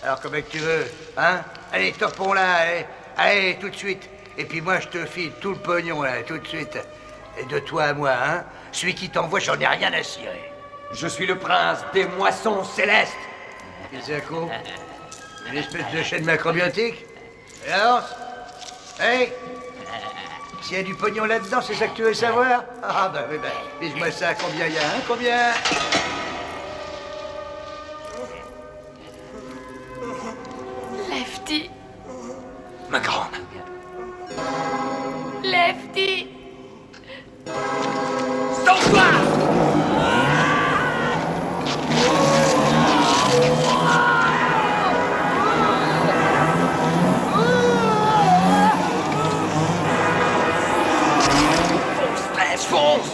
Alors comment que tu veux, hein? Allez, topons-la, allez. Allez, tout de suite. Et puis moi je te file tout le pognon, là, tout de suite. Et de toi à moi, hein? Celui qui t'envoie, j'en ai rien à cirer. Je suis le prince des moissons célestes. Qu'est-ce que c'est? Une espèce de chaîne macrobiotique? Et avance. Hey! S'il y a du pognon là-dedans, c'est ça que tu veux savoir? Ah bah oui, bah, dis-moi ça, combien il y a, hein? Combien? Lefty. Ma grande. Lefty. Fonce!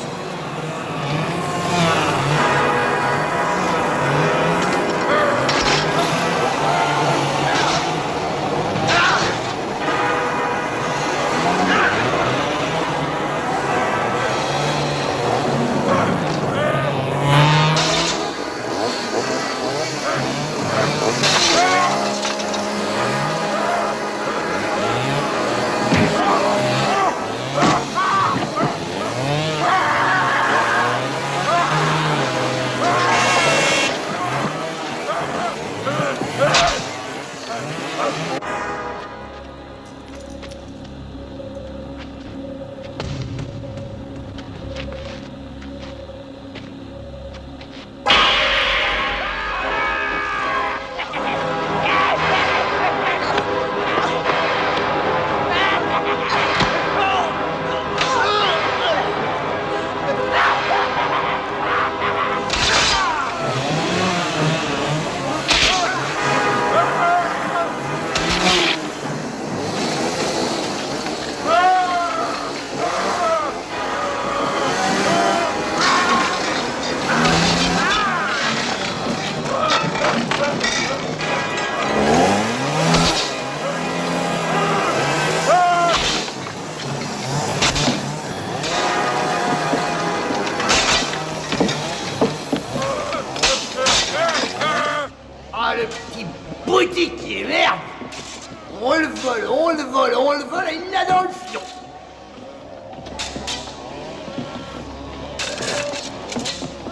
Ah, le petit boutique qui est merde! On le vole, on le vole, on le vole, et il l'a dans le fion!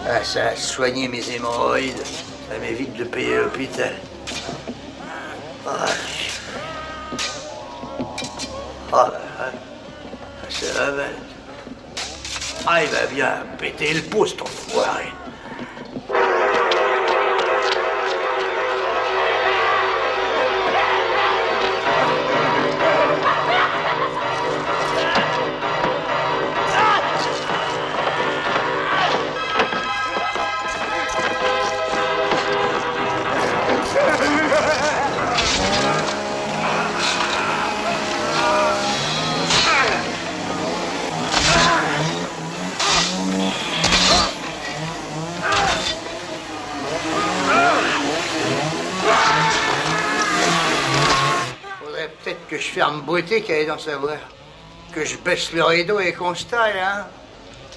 Ah, ça a soigné mes hémorroïdes. Ça m'évite de payer l'hôpital. Ah, bah, ça va mal. Ah, il va bien péter le pot, cet enfoiré. peut-être que je ferme beauté qu'elle est dans sa voix. Que je baisse le rideau et qu'on se taille, hein.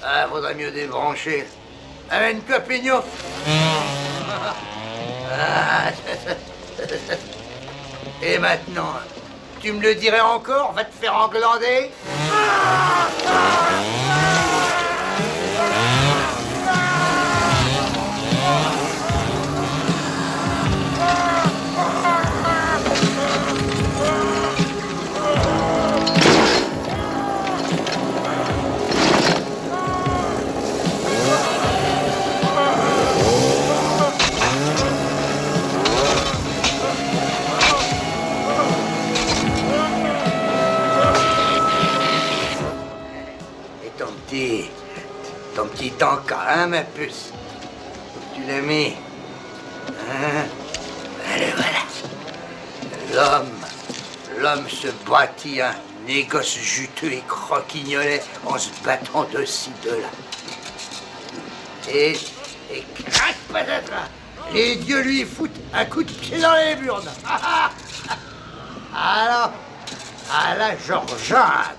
Ah, faudrait mieux débrancher. Amène-toi, Pignon. Ah, et maintenant, tu me le dirais encore, va te faire englander. Ton petit encas, hein, ma puce? Tu l'as mis? Hein? Allez, voilà. L'homme se bâtit un négoce juteux et croquignolet en se battant de ci, de là. Et crac patatras, les dieux lui foutent un coup de pied dans les burnes. Alors, à la Georgiade.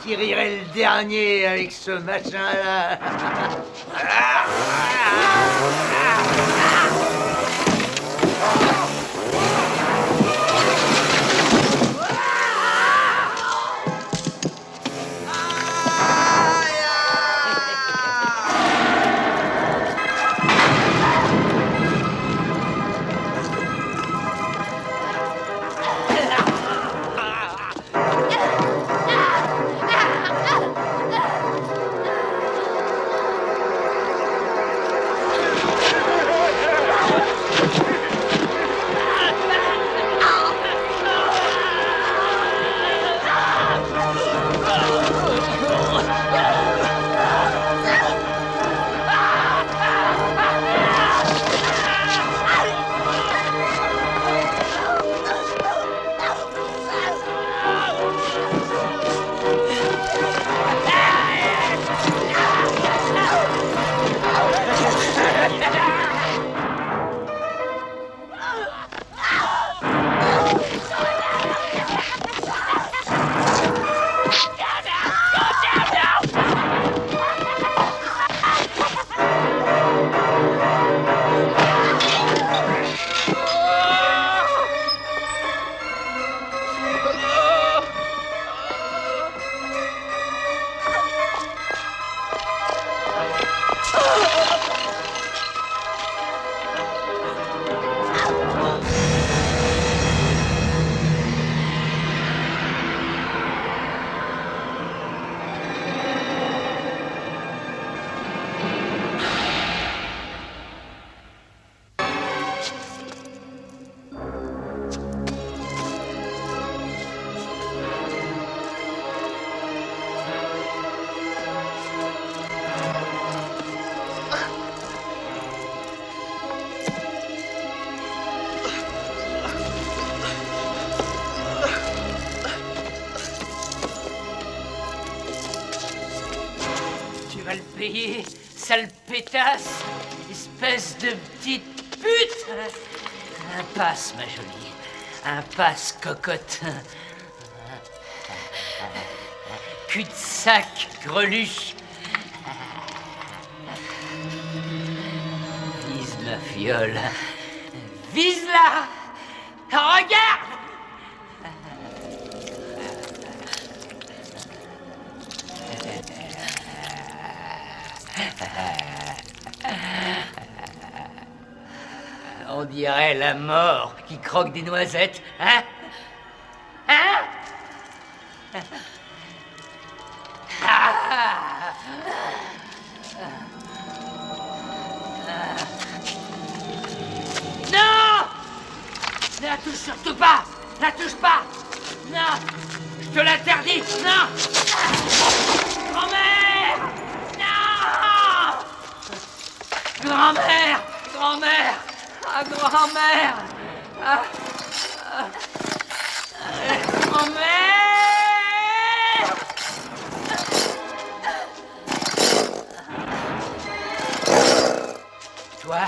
Qui rirait le dernier avec ce machin-là. Sale pétasse, espèce de petite pute. Un passe, ma jolie, un passe cocotte. Cul-de-sac, greluche. Vise ma fiole, vise-la. Regarde. On dirait la mort qui croque des noisettes, hein? Hein? Non! Ne la touche surtout pas! La touche pas! Non! Je te l'interdis! Non! Grand-mère! Non! Grand-mère! Grand-mère! Ah, grand-mère! Grand-mère! Toi,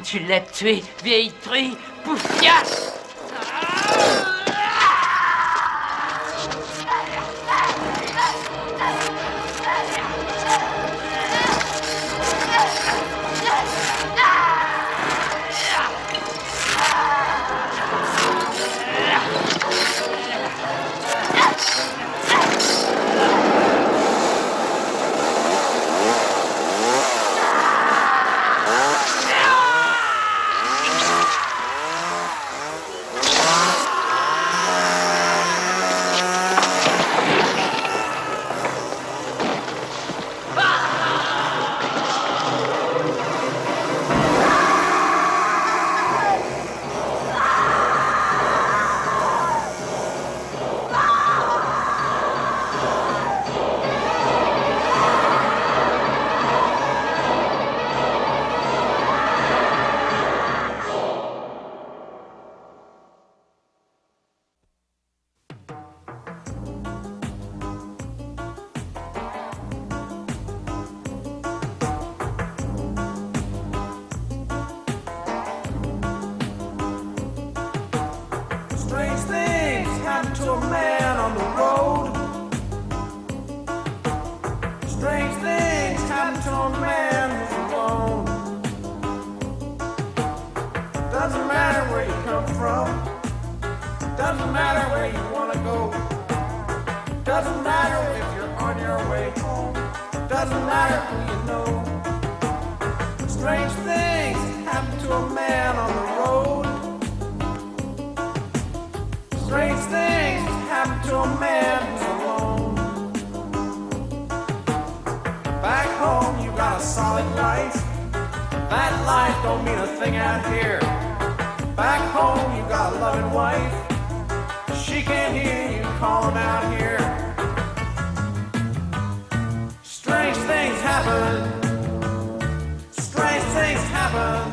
tu l'as tué, vieille truie, poufiasse! Strange things happen to a man on the road. Strange things happen to a man who's alone. Doesn't matter where you come from. Doesn't matter where you want to go. Doesn't matter if you're on your way home. Doesn't matter who you know. Strange things happen to a man on the road. Strange things happen to a man who's alone. Back home you got a solid life. That life don't mean a thing out here. Back home you got a loving wife. She can't hear you calling out here. Strange things happen. Strange things happen.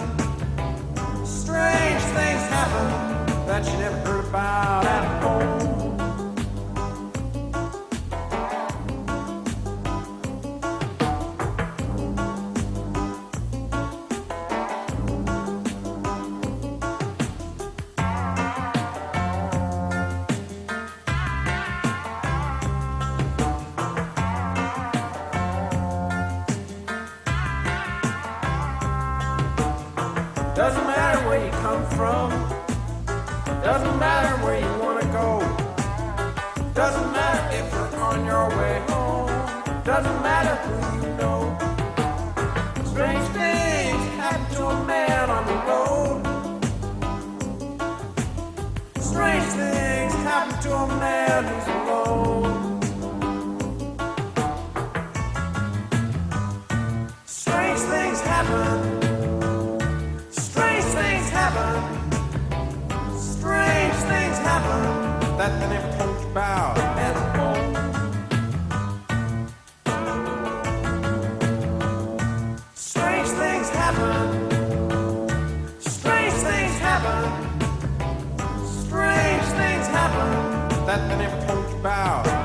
Strange things happen that you never heard about at home. Doesn't matter where you come from. Doesn't matter where you want to go. Doesn't matter if you're on your way home. Doesn't matter who you know. Strange things happen to a man on the road. Strange things happen to a man who's alone. Strange things happen. Strange things happen. Strange things happen that they never told you about at home. Strange things happen. Strange things happen. Strange things happen that they never told you about.